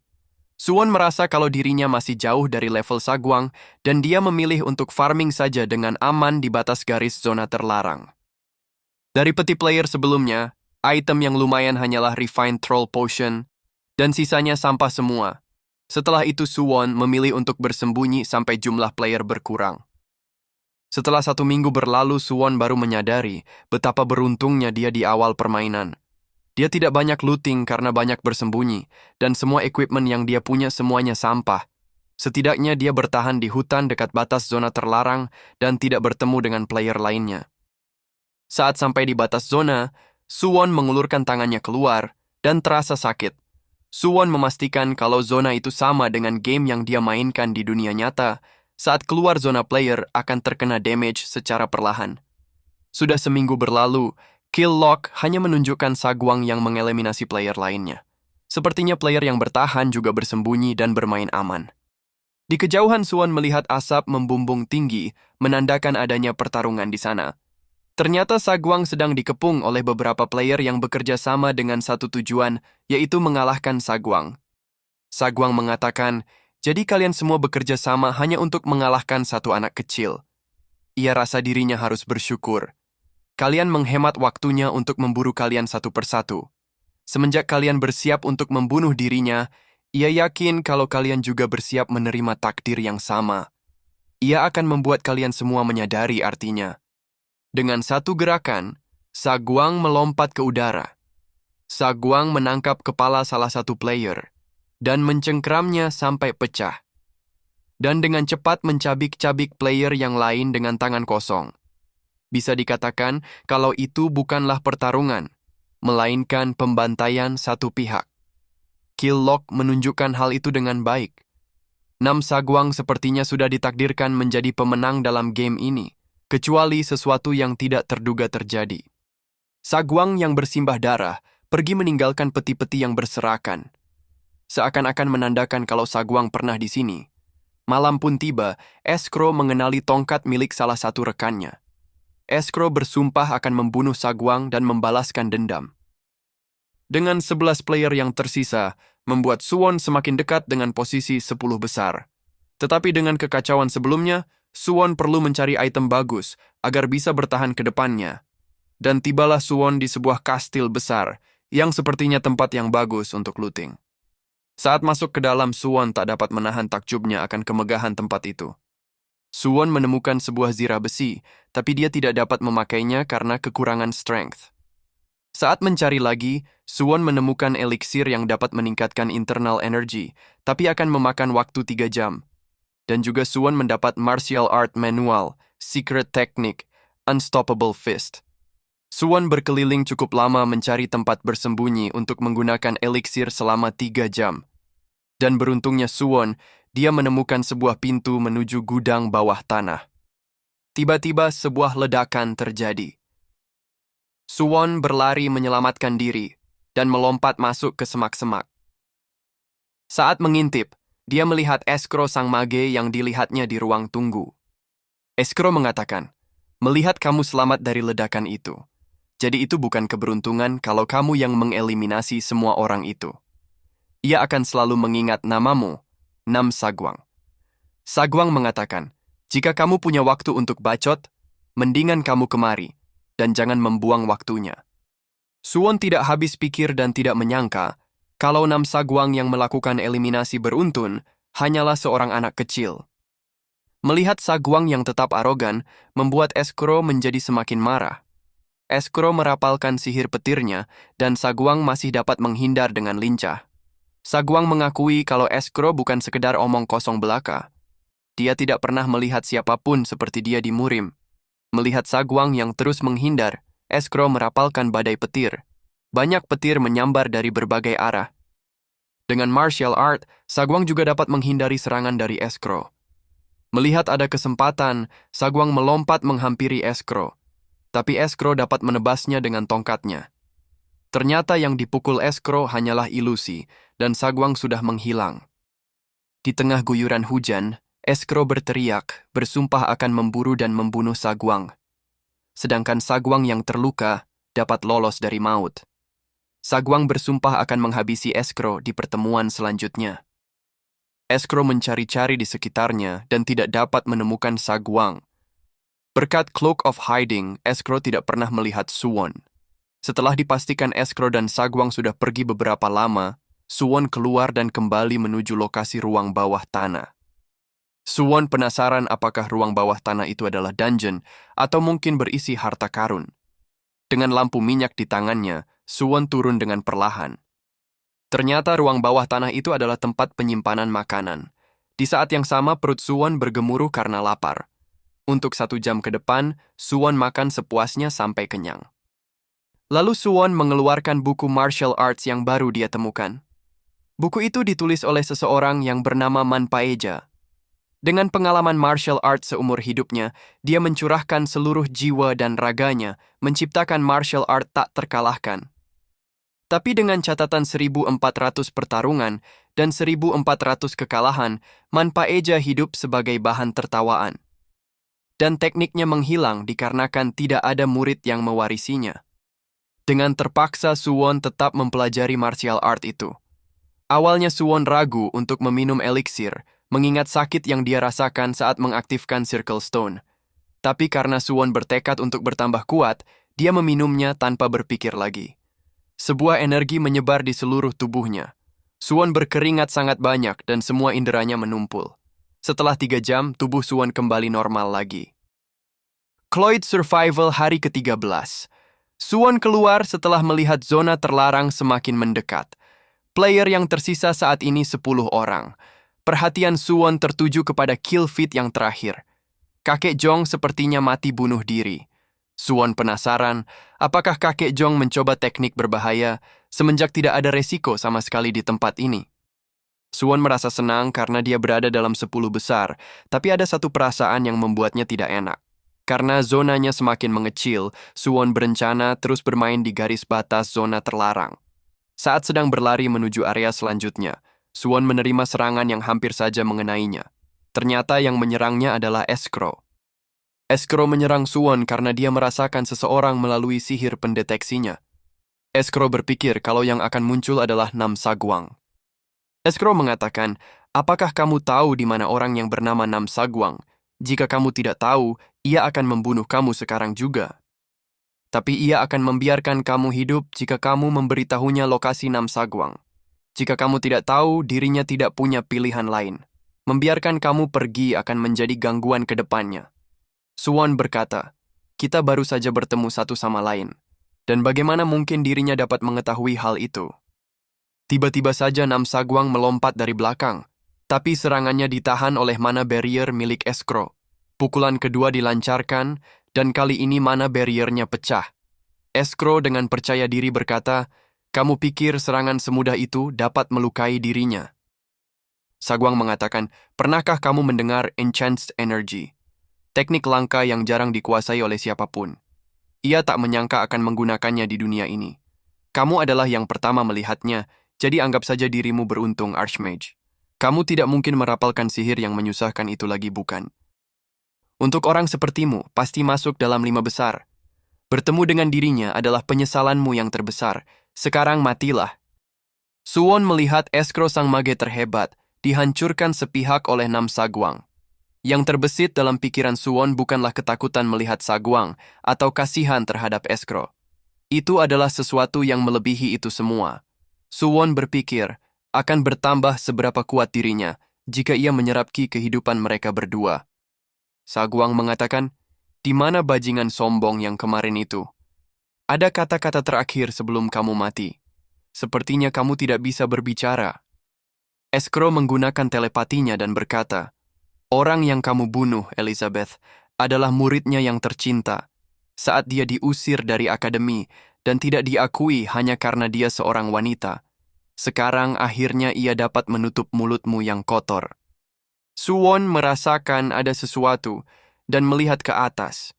Suwon merasa kalau dirinya masih jauh dari level Saguang dan dia memilih untuk farming saja dengan aman di batas garis zona terlarang. Dari peti player sebelumnya, item yang lumayan hanyalah Refined Troll Potion dan sisanya sampah semua. Setelah itu Suwon memilih untuk bersembunyi sampai jumlah player berkurang. Setelah 1 minggu berlalu, Suwon baru menyadari betapa beruntungnya dia di awal permainan. Dia tidak banyak looting karena banyak bersembunyi, dan semua equipment yang dia punya semuanya sampah. Setidaknya dia bertahan di hutan dekat batas zona terlarang dan tidak bertemu dengan player lainnya. Saat sampai di batas zona, Suwon mengulurkan tangannya keluar dan terasa sakit. Suwon memastikan kalau zona itu sama dengan game yang dia mainkan di dunia nyata. Saat keluar zona player akan terkena damage secara perlahan. Sudah seminggu berlalu, kill log hanya menunjukkan Saguang yang mengeliminasi player lainnya. Sepertinya player yang bertahan juga bersembunyi dan bermain aman. Di kejauhan Suwon melihat asap membumbung tinggi, menandakan adanya pertarungan di sana. Ternyata Saguang sedang dikepung oleh beberapa player yang bekerja sama dengan satu tujuan, yaitu mengalahkan Saguang. Saguang mengatakan, jadi kalian semua bekerja sama hanya untuk mengalahkan satu anak kecil. Ia rasa dirinya harus bersyukur. Kalian menghemat waktunya untuk memburu kalian satu persatu. Semenjak kalian bersiap untuk membunuh dirinya, ia yakin kalau kalian juga bersiap menerima takdir yang sama. Ia akan membuat kalian semua menyadari artinya. Dengan satu gerakan, Saguang melompat ke udara. Saguang menangkap kepala salah satu player dan mencengkramnya sampai pecah. Dan dengan cepat mencabik-cabik player yang lain dengan tangan kosong. Bisa dikatakan kalau itu bukanlah pertarungan, melainkan pembantaian satu pihak. Killlock menunjukkan hal itu dengan baik. Nam Saguang sepertinya sudah ditakdirkan menjadi pemenang dalam game ini, kecuali sesuatu yang tidak terduga terjadi. Saguang yang bersimbah darah pergi meninggalkan peti-peti yang berserakan. Seakan-akan menandakan kalau Saguang pernah di sini. Malam pun tiba, Escrow mengenali tongkat milik salah satu rekannya. Escrow bersumpah akan membunuh Saguang dan membalaskan dendam. Dengan 11 player yang tersisa, membuat Suwon semakin dekat dengan posisi 10 besar. Tetapi dengan kekacauan sebelumnya, Suwon perlu mencari item bagus agar bisa bertahan ke depannya. Dan tibalah Suwon di sebuah kastil besar, yang sepertinya tempat yang bagus untuk looting. Saat masuk ke dalam, Suwon tak dapat menahan takjubnya akan kemegahan tempat itu. Suwon menemukan sebuah zirah besi, tapi dia tidak dapat memakainya karena kekurangan strength. Saat mencari lagi, Suwon menemukan eliksir yang dapat meningkatkan internal energy, tapi akan memakan waktu 3 jam. Dan juga Suwon mendapat martial art manual, secret technique, unstoppable fist. Suwon berkeliling cukup lama mencari tempat bersembunyi untuk menggunakan eliksir selama 3 jam. Dan beruntungnya Suwon, dia menemukan sebuah pintu menuju gudang bawah tanah. Tiba-tiba sebuah ledakan terjadi. Suwon berlari menyelamatkan diri dan melompat masuk ke semak-semak. Saat mengintip, dia melihat Escrow sang mage yang dilihatnya di ruang tunggu. Escrow mengatakan, "Melihat kamu selamat dari ledakan itu. Jadi itu bukan keberuntungan kalau kamu yang mengeliminasi semua orang itu. Ia akan selalu mengingat namamu, Nam Saguang." Saguang mengatakan, "Jika kamu punya waktu untuk bacot, mendingan kamu kemari, dan jangan membuang waktunya." Suwon tidak habis pikir dan tidak menyangka kalau Nam Saguang yang melakukan eliminasi beruntun hanyalah seorang anak kecil. Melihat Saguang yang tetap arogan, membuat Escrow menjadi semakin marah. Escrow merapalkan sihir petirnya, dan Saguang masih dapat menghindar dengan lincah. Saguang mengakui kalau Escrow bukan sekedar omong kosong belaka. Dia tidak pernah melihat siapapun seperti dia di Murim. Melihat Saguang yang terus menghindar, Escrow merapalkan badai petir. Banyak petir menyambar dari berbagai arah. Dengan martial art, Saguang juga dapat menghindari serangan dari Escrow. Melihat ada kesempatan, Saguang melompat menghampiri Escrow. Tapi Escrow dapat menebasnya dengan tongkatnya. Ternyata yang dipukul Escrow hanyalah ilusi, dan Saguang sudah menghilang. Di tengah guyuran hujan, Escrow berteriak, bersumpah akan memburu dan membunuh Saguang. Sedangkan Saguang yang terluka dapat lolos dari maut. Saguang bersumpah akan menghabisi Escrow di pertemuan selanjutnya. Escrow mencari-cari di sekitarnya dan tidak dapat menemukan Saguang. Berkat Cloak of Hiding, Escrow tidak pernah melihat Suwon. Setelah dipastikan Escrow dan Saguang sudah pergi beberapa lama, Suwon keluar dan kembali menuju lokasi ruang bawah tanah. Suwon penasaran apakah ruang bawah tanah itu adalah dungeon atau mungkin berisi harta karun. Dengan lampu minyak di tangannya, Suwon turun dengan perlahan. Ternyata ruang bawah tanah itu adalah tempat penyimpanan makanan. Di saat yang sama perut Suwon bergemuruh karena lapar. Untuk 1 jam ke depan, Suwon makan sepuasnya sampai kenyang. Lalu Suwon mengeluarkan buku martial arts yang baru dia temukan. Buku itu ditulis oleh seseorang yang bernama Man Paeja. Dengan pengalaman martial arts seumur hidupnya, dia mencurahkan seluruh jiwa dan raganya menciptakan martial art tak terkalahkan. Tapi dengan catatan 1.400 pertarungan dan 1.400 kekalahan, Man Paeja hidup sebagai bahan tertawaan. Dan tekniknya menghilang dikarenakan tidak ada murid yang mewarisinya. Dengan terpaksa Suwon tetap mempelajari martial art itu. Awalnya Suwon ragu untuk meminum eliksir, mengingat sakit yang dia rasakan saat mengaktifkan Circle Stone. Tapi karena Suwon bertekad untuk bertambah kuat, dia meminumnya tanpa berpikir lagi. Sebuah energi menyebar di seluruh tubuhnya. Suwon berkeringat sangat banyak dan semua inderanya menumpul. Setelah 3 jam, tubuh Suwon kembali normal lagi. Cloyd Survival hari ke-13. Suwon keluar setelah melihat zona terlarang semakin mendekat. Player yang tersisa saat ini 10 orang. Perhatian Suwon tertuju kepada kill feed yang terakhir. Kakek Jong sepertinya mati bunuh diri. Suwon penasaran, apakah kakek Jong mencoba teknik berbahaya semenjak tidak ada resiko sama sekali di tempat ini. Suwon merasa senang karena dia berada dalam 10 besar, tapi ada satu perasaan yang membuatnya tidak enak. Karena zonanya semakin mengecil, Suwon berencana terus bermain di garis batas zona terlarang. Saat sedang berlari menuju area selanjutnya, Suwon menerima serangan yang hampir saja mengenainya. Ternyata yang menyerangnya adalah Escrow. Escrow menyerang Suwon karena dia merasakan seseorang melalui sihir pendeteksinya. Escrow berpikir kalau yang akan muncul adalah Nam Sagwang. Escrow mengatakan, apakah kamu tahu di mana orang yang bernama Nam Sagwang? Jika kamu tidak tahu, ia akan membunuh kamu sekarang juga. Tapi ia akan membiarkan kamu hidup jika kamu memberitahunya lokasi Nam Sagwang. Jika kamu tidak tahu, dirinya tidak punya pilihan lain. Membiarkan kamu pergi akan menjadi gangguan ke depannya. Suwon berkata, kita baru saja bertemu satu sama lain. Dan bagaimana mungkin dirinya dapat mengetahui hal itu? Tiba-tiba saja Nam Sagwang melompat dari belakang. Tapi serangannya ditahan oleh mana barrier milik Escrow. Pukulan kedua dilancarkan, dan kali ini mana barriernya pecah. Escrow dengan percaya diri berkata, kamu pikir serangan semudah itu dapat melukai dirinya? Sagwang mengatakan, pernahkah kamu mendengar Enhanced Energy? Teknik langka yang jarang dikuasai oleh siapapun. Ia tak menyangka akan menggunakannya di dunia ini. Kamu adalah yang pertama melihatnya, jadi anggap saja dirimu beruntung, Archmage. Kamu tidak mungkin merapalkan sihir yang menyusahkan itu lagi, bukan? Untuk orang sepertimu, pasti masuk dalam 5 besar. Bertemu dengan dirinya adalah penyesalanmu yang terbesar. Sekarang matilah. Suwon melihat Escrow sang mage terhebat, dihancurkan sepihak oleh Nam Sagwang. Yang terbesit dalam pikiran Suwon bukanlah ketakutan melihat Sagwang atau kasihan terhadap Escrow. Itu adalah sesuatu yang melebihi itu semua. Suwon berpikir, akan bertambah seberapa kuat dirinya jika ia menyerap ki kehidupan mereka berdua. Sagwang mengatakan, di mana bajingan sombong yang kemarin itu? Ada kata-kata terakhir sebelum kamu mati. Sepertinya kamu tidak bisa berbicara. Escrow menggunakan telepatinya dan berkata, orang yang kamu bunuh, Elizabeth, adalah muridnya yang tercinta. Saat dia diusir dari akademi dan tidak diakui hanya karena dia seorang wanita, sekarang akhirnya ia dapat menutup mulutmu yang kotor. Suwon merasakan ada sesuatu dan melihat ke atas.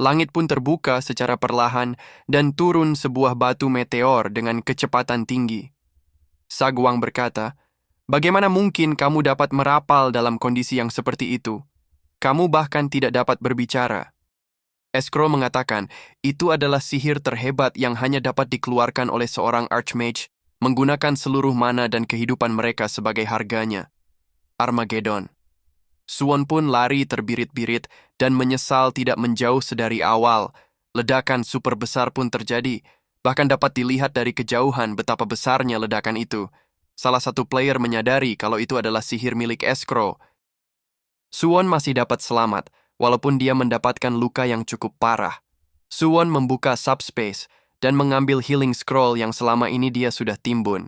Langit pun terbuka secara perlahan dan turun sebuah batu meteor dengan kecepatan tinggi. Sagwang berkata, bagaimana mungkin kamu dapat merapal dalam kondisi yang seperti itu? Kamu bahkan tidak dapat berbicara. Escrow mengatakan, itu adalah sihir terhebat yang hanya dapat dikeluarkan oleh seorang Archmage menggunakan seluruh mana dan kehidupan mereka sebagai harganya. Armageddon. Suwon pun lari terbirit-birit dan menyesal tidak menjauh sedari awal. Ledakan super besar pun terjadi, bahkan dapat dilihat dari kejauhan betapa besarnya ledakan itu. Salah satu player menyadari kalau itu adalah sihir milik Escrow. Suwon masih dapat selamat, walaupun dia mendapatkan luka yang cukup parah. Suwon membuka subspace dan mengambil healing scroll yang selama ini dia sudah timbun.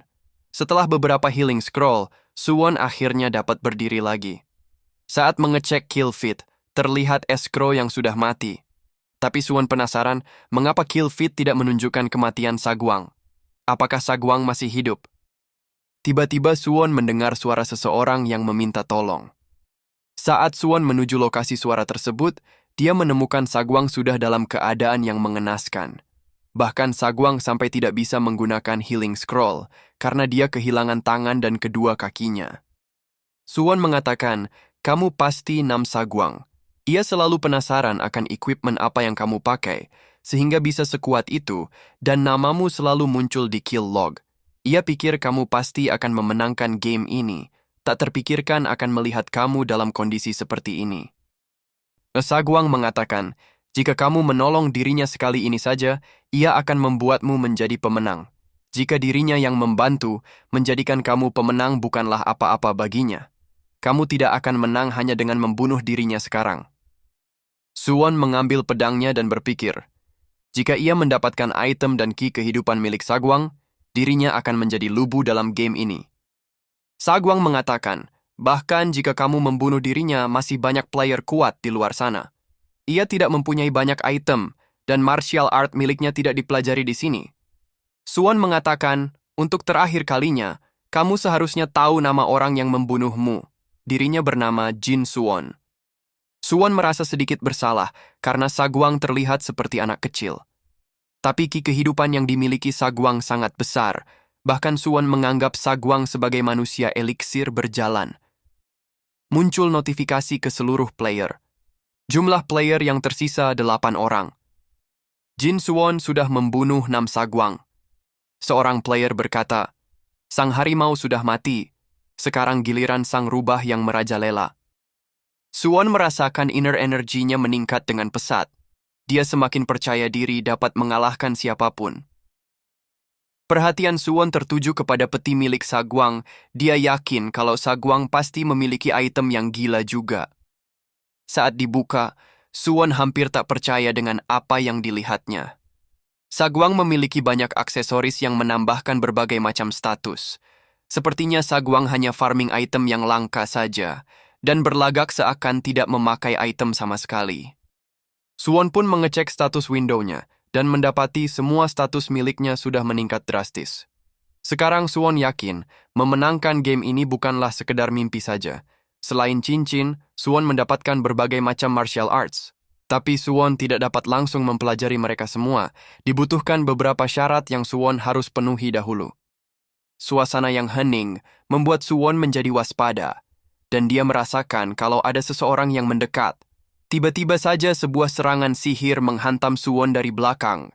Setelah beberapa healing scroll, Suwon akhirnya dapat berdiri lagi. Saat mengecek kill feed, terlihat Escrow yang sudah mati. Tapi Suwon penasaran mengapa kill feed tidak menunjukkan kematian Sagwang. Apakah Sagwang masih hidup? Tiba-tiba Suwon mendengar suara seseorang yang meminta tolong. Saat Suwon menuju lokasi suara tersebut, dia menemukan Sagwang sudah dalam keadaan yang mengenaskan. Bahkan Sagwang sampai tidak bisa menggunakan healing scroll karena dia kehilangan tangan dan kedua kakinya. Suwon mengatakan, kamu pasti Nam Sagwang. Ia selalu penasaran akan equipment apa yang kamu pakai, sehingga bisa sekuat itu, dan namamu selalu muncul di kill log. Ia pikir kamu pasti akan memenangkan game ini, tak terpikirkan akan melihat kamu dalam kondisi seperti ini. Sagwang mengatakan, jika kamu menolong dirinya sekali ini saja, ia akan membuatmu menjadi pemenang. Jika dirinya yang membantu, menjadikan kamu pemenang bukanlah apa-apa baginya. Kamu tidak akan menang hanya dengan membunuh dirinya sekarang. Suwon mengambil pedangnya dan berpikir, Jika ia mendapatkan item dan key kehidupan milik Sagwang, dirinya akan menjadi lubu dalam game ini. Sagwang mengatakan, bahkan jika kamu membunuh dirinya, masih banyak player kuat di luar sana. Ia tidak mempunyai banyak item, dan martial art miliknya tidak dipelajari di sini. Suwon mengatakan, untuk terakhir kalinya, kamu seharusnya tahu nama orang yang membunuhmu. Dirinya bernama Jin Suwon. Suwon merasa sedikit bersalah karena Sagwang terlihat seperti anak kecil. Tapi ki kehidupan yang dimiliki Sagwang sangat besar. Bahkan Suwon menganggap Sagwang sebagai manusia eliksir berjalan. Muncul notifikasi ke seluruh player. Jumlah player yang tersisa 8 orang. Jin Suwon sudah membunuh 6 Sagwang. Seorang player berkata, sang harimau sudah mati. Sekarang giliran sang rubah yang merajalela. Suwon merasakan inner energinya meningkat dengan pesat. Dia semakin percaya diri dapat mengalahkan siapapun. Perhatian Suwon tertuju kepada peti milik Sagwang. Dia yakin kalau Sagwang pasti memiliki item yang gila juga. Saat dibuka, Suwon hampir tak percaya dengan apa yang dilihatnya. Sagwang memiliki banyak aksesoris yang menambahkan berbagai macam status. Sepertinya Sagwang hanya farming item yang langka saja, dan berlagak seakan tidak memakai item sama sekali. Suwon pun mengecek status window-nya, dan mendapati semua status miliknya sudah meningkat drastis. Sekarang Suwon yakin, memenangkan game ini bukanlah sekedar mimpi saja. Selain cincin, Suwon mendapatkan berbagai macam martial arts. Tapi Suwon tidak dapat langsung mempelajari mereka semua. Dibutuhkan beberapa syarat yang Suwon harus penuhi dahulu. Suasana yang hening membuat Suwon menjadi waspada, dan dia merasakan kalau ada seseorang yang mendekat. Tiba-tiba saja sebuah serangan sihir menghantam Suwon dari belakang.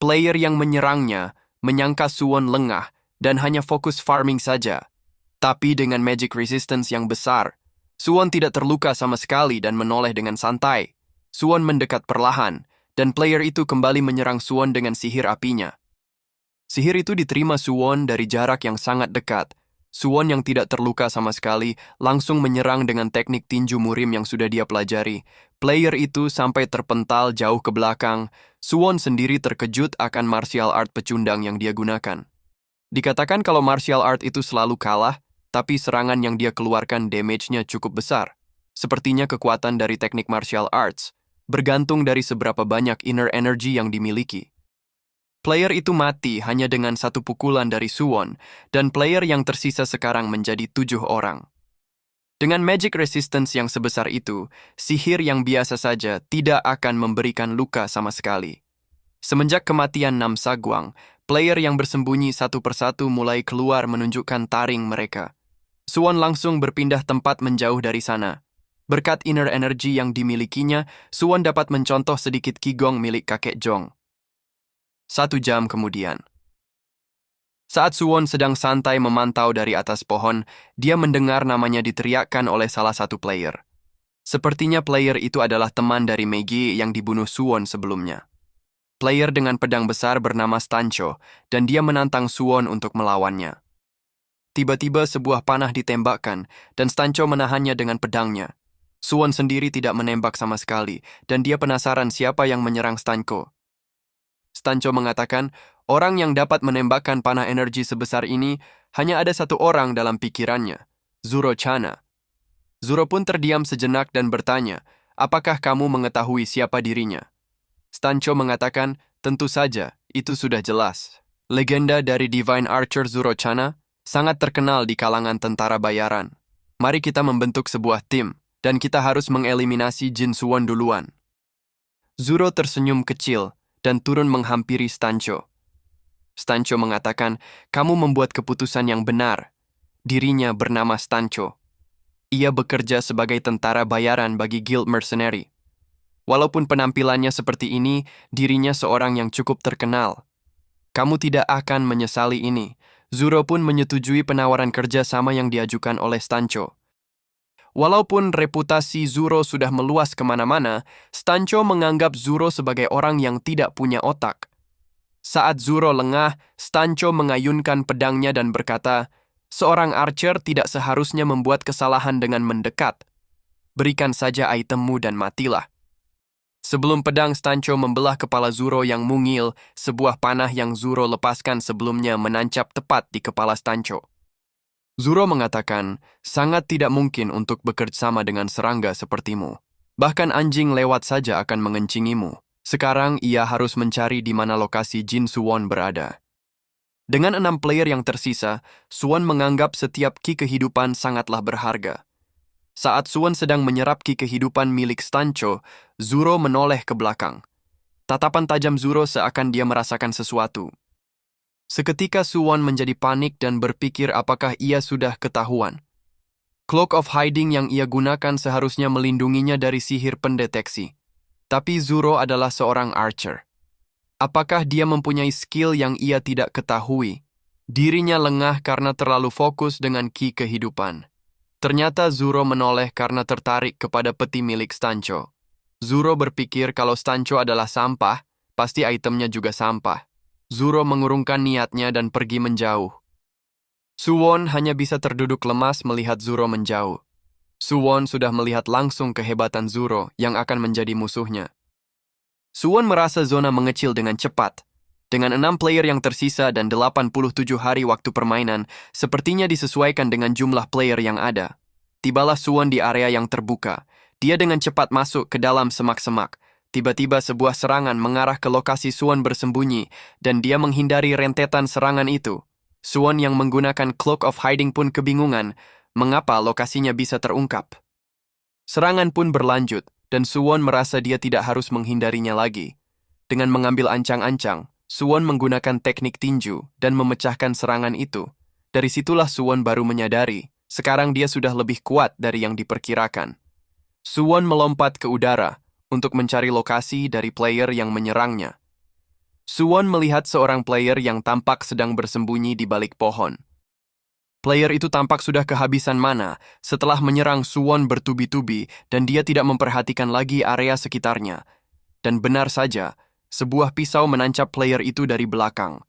Player yang menyerangnya menyangka Suwon lengah dan hanya fokus farming saja. Tapi dengan magic resistance yang besar, Suwon tidak terluka sama sekali dan menoleh dengan santai. Suwon mendekat perlahan, dan player itu kembali menyerang Suwon dengan sihir apinya. Sihir itu diterima Suwon dari jarak yang sangat dekat. Suwon yang tidak terluka sama sekali langsung menyerang dengan teknik tinju murim yang sudah dia pelajari. Player itu sampai terpental jauh ke belakang. Suwon sendiri terkejut akan martial art pecundang yang dia gunakan. Dikatakan kalau martial art itu selalu kalah, tapi serangan yang dia keluarkan damage-nya cukup besar. Sepertinya kekuatan dari teknik martial arts bergantung dari seberapa banyak inner energy yang dimiliki. Player itu mati hanya dengan satu pukulan dari Suwon, dan player yang tersisa sekarang menjadi 7 orang. Dengan magic resistance yang sebesar itu, sihir yang biasa saja tidak akan memberikan luka sama sekali. Semenjak kematian 6 Sagwang, player yang bersembunyi satu persatu mulai keluar menunjukkan taring mereka. Suwon langsung berpindah tempat menjauh dari sana. Berkat inner energy yang dimilikinya, Suwon dapat mencontoh sedikit qigong milik kakek Jong. 1 jam kemudian. Saat Suwon sedang santai memantau dari atas pohon, dia mendengar namanya diteriakkan oleh salah satu player. Sepertinya player itu adalah teman dari Meiji yang dibunuh Suwon sebelumnya. Player dengan pedang besar bernama Stancho, dan dia menantang Suwon untuk melawannya. Tiba-tiba sebuah panah ditembakkan, dan Stancho menahannya dengan pedangnya. Suwon sendiri tidak menembak sama sekali, dan dia penasaran siapa yang menyerang Stancho. Stancho mengatakan, orang yang dapat menembakkan panah energi sebesar ini hanya ada satu orang dalam pikirannya, Zuro Chana. Zuro pun terdiam sejenak dan bertanya, apakah kamu mengetahui siapa dirinya? Stancho mengatakan, tentu saja, itu sudah jelas. Legenda dari Divine Archer Zuro Chana sangat terkenal di kalangan tentara bayaran. Mari kita membentuk sebuah tim, dan kita harus mengeliminasi Jin Suwon duluan. Zuro tersenyum kecil dan turun menghampiri Stancho. Stancho mengatakan, kamu membuat keputusan yang benar. Dirinya bernama Stancho. Ia bekerja sebagai tentara bayaran bagi Guild Mercenary. Walaupun penampilannya seperti ini, dirinya seorang yang cukup terkenal. Kamu tidak akan menyesali ini. Zuro pun menyetujui penawaran kerja sama yang diajukan oleh Stancho. Walaupun reputasi Zuro sudah meluas kemana-mana, Stancho menganggap Zuro sebagai orang yang tidak punya otak. Saat Zuro lengah, Stancho mengayunkan pedangnya dan berkata, seorang archer tidak seharusnya membuat kesalahan dengan mendekat. Berikan saja itemmu dan matilah. Sebelum pedang Stancho membelah kepala Zoro yang mungil, sebuah panah yang Zoro lepaskan sebelumnya menancap tepat di kepala Stancho. Zoro mengatakan, sangat tidak mungkin untuk bekerjasama dengan serangga sepertimu. Bahkan anjing lewat saja akan mengencingimu. Sekarang ia harus mencari di mana lokasi Jin Suwon berada. Dengan 6 player yang tersisa, Suwon menganggap setiap ki kehidupan sangatlah berharga. Saat Suwon sedang menyerap ki kehidupan milik Stancho, Zoro menoleh ke belakang. Tatapan tajam Zoro seakan dia merasakan sesuatu. Seketika Suwon menjadi panik dan berpikir apakah ia sudah ketahuan. Cloak of Hiding yang ia gunakan seharusnya melindunginya dari sihir pendeteksi. Tapi Zoro adalah seorang archer. Apakah dia mempunyai skill yang ia tidak ketahui? Dirinya lengah karena terlalu fokus dengan ki kehidupan. Ternyata Zoro menoleh karena tertarik kepada peti milik Stancho. Zoro berpikir kalau Stancho adalah sampah, pasti itemnya juga sampah. Zoro mengurungkan niatnya dan pergi menjauh. Suwon hanya bisa terduduk lemas melihat Zoro menjauh. Suwon sudah melihat langsung kehebatan Zoro yang akan menjadi musuhnya. Suwon merasa zona mengecil dengan cepat. Dengan 6 player yang tersisa dan 87 hari waktu permainan, sepertinya disesuaikan dengan jumlah player yang ada. Tibalah Suwon di area yang terbuka. Dia dengan cepat masuk ke dalam semak-semak. Tiba-tiba sebuah serangan mengarah ke lokasi Suwon bersembunyi, dan dia menghindari rentetan serangan itu. Suwon yang menggunakan Cloak of Hiding pun kebingungan, mengapa lokasinya bisa terungkap. Serangan pun berlanjut, dan Suwon merasa dia tidak harus menghindarinya lagi. Dengan mengambil ancang-ancang, Suwon menggunakan teknik tinju dan memecahkan serangan itu. Dari situlah Suwon baru menyadari, sekarang dia sudah lebih kuat dari yang diperkirakan. Suwon melompat ke udara untuk mencari lokasi dari player yang menyerangnya. Suwon melihat seorang player yang tampak sedang bersembunyi di balik pohon. Player itu tampak sudah kehabisan mana setelah menyerang Suwon bertubi-tubi dan dia tidak memperhatikan lagi area sekitarnya. Dan benar saja, sebuah pisau menancap player itu dari belakang.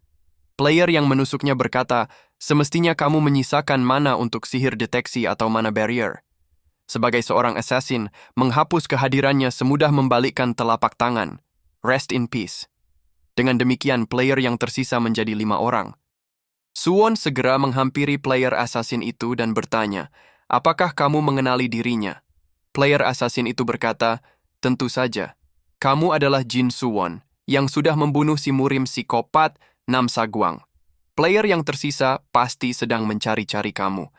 Player yang menusuknya berkata, semestinya kamu menyisakan mana untuk sihir deteksi atau mana barrier. Sebagai seorang assassin, menghapus kehadirannya semudah membalikkan telapak tangan. Rest in peace. Dengan demikian, player yang tersisa menjadi 5 orang. Suwon segera menghampiri player assassin itu dan bertanya, apakah kamu mengenali dirinya? Player assassin itu berkata, tentu saja. Kamu adalah Jin Suwon, yang sudah membunuh si murim psikopat Nam Saguang. Player yang tersisa pasti sedang mencari-cari kamu.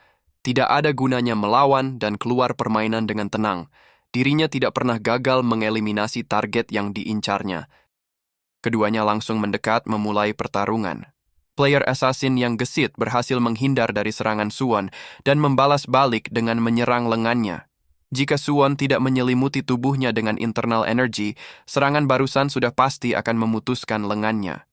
Tidak ada gunanya melawan dan keluar permainan dengan tenang. Dirinya tidak pernah gagal mengeliminasi target yang diincarnya. Keduanya langsung mendekat memulai pertarungan. Player assassin yang gesit berhasil menghindar dari serangan Suwon dan membalas balik dengan menyerang lengannya. Jika Suwon tidak menyelimuti tubuhnya dengan internal energy, serangan barusan sudah pasti akan memutuskan lengannya.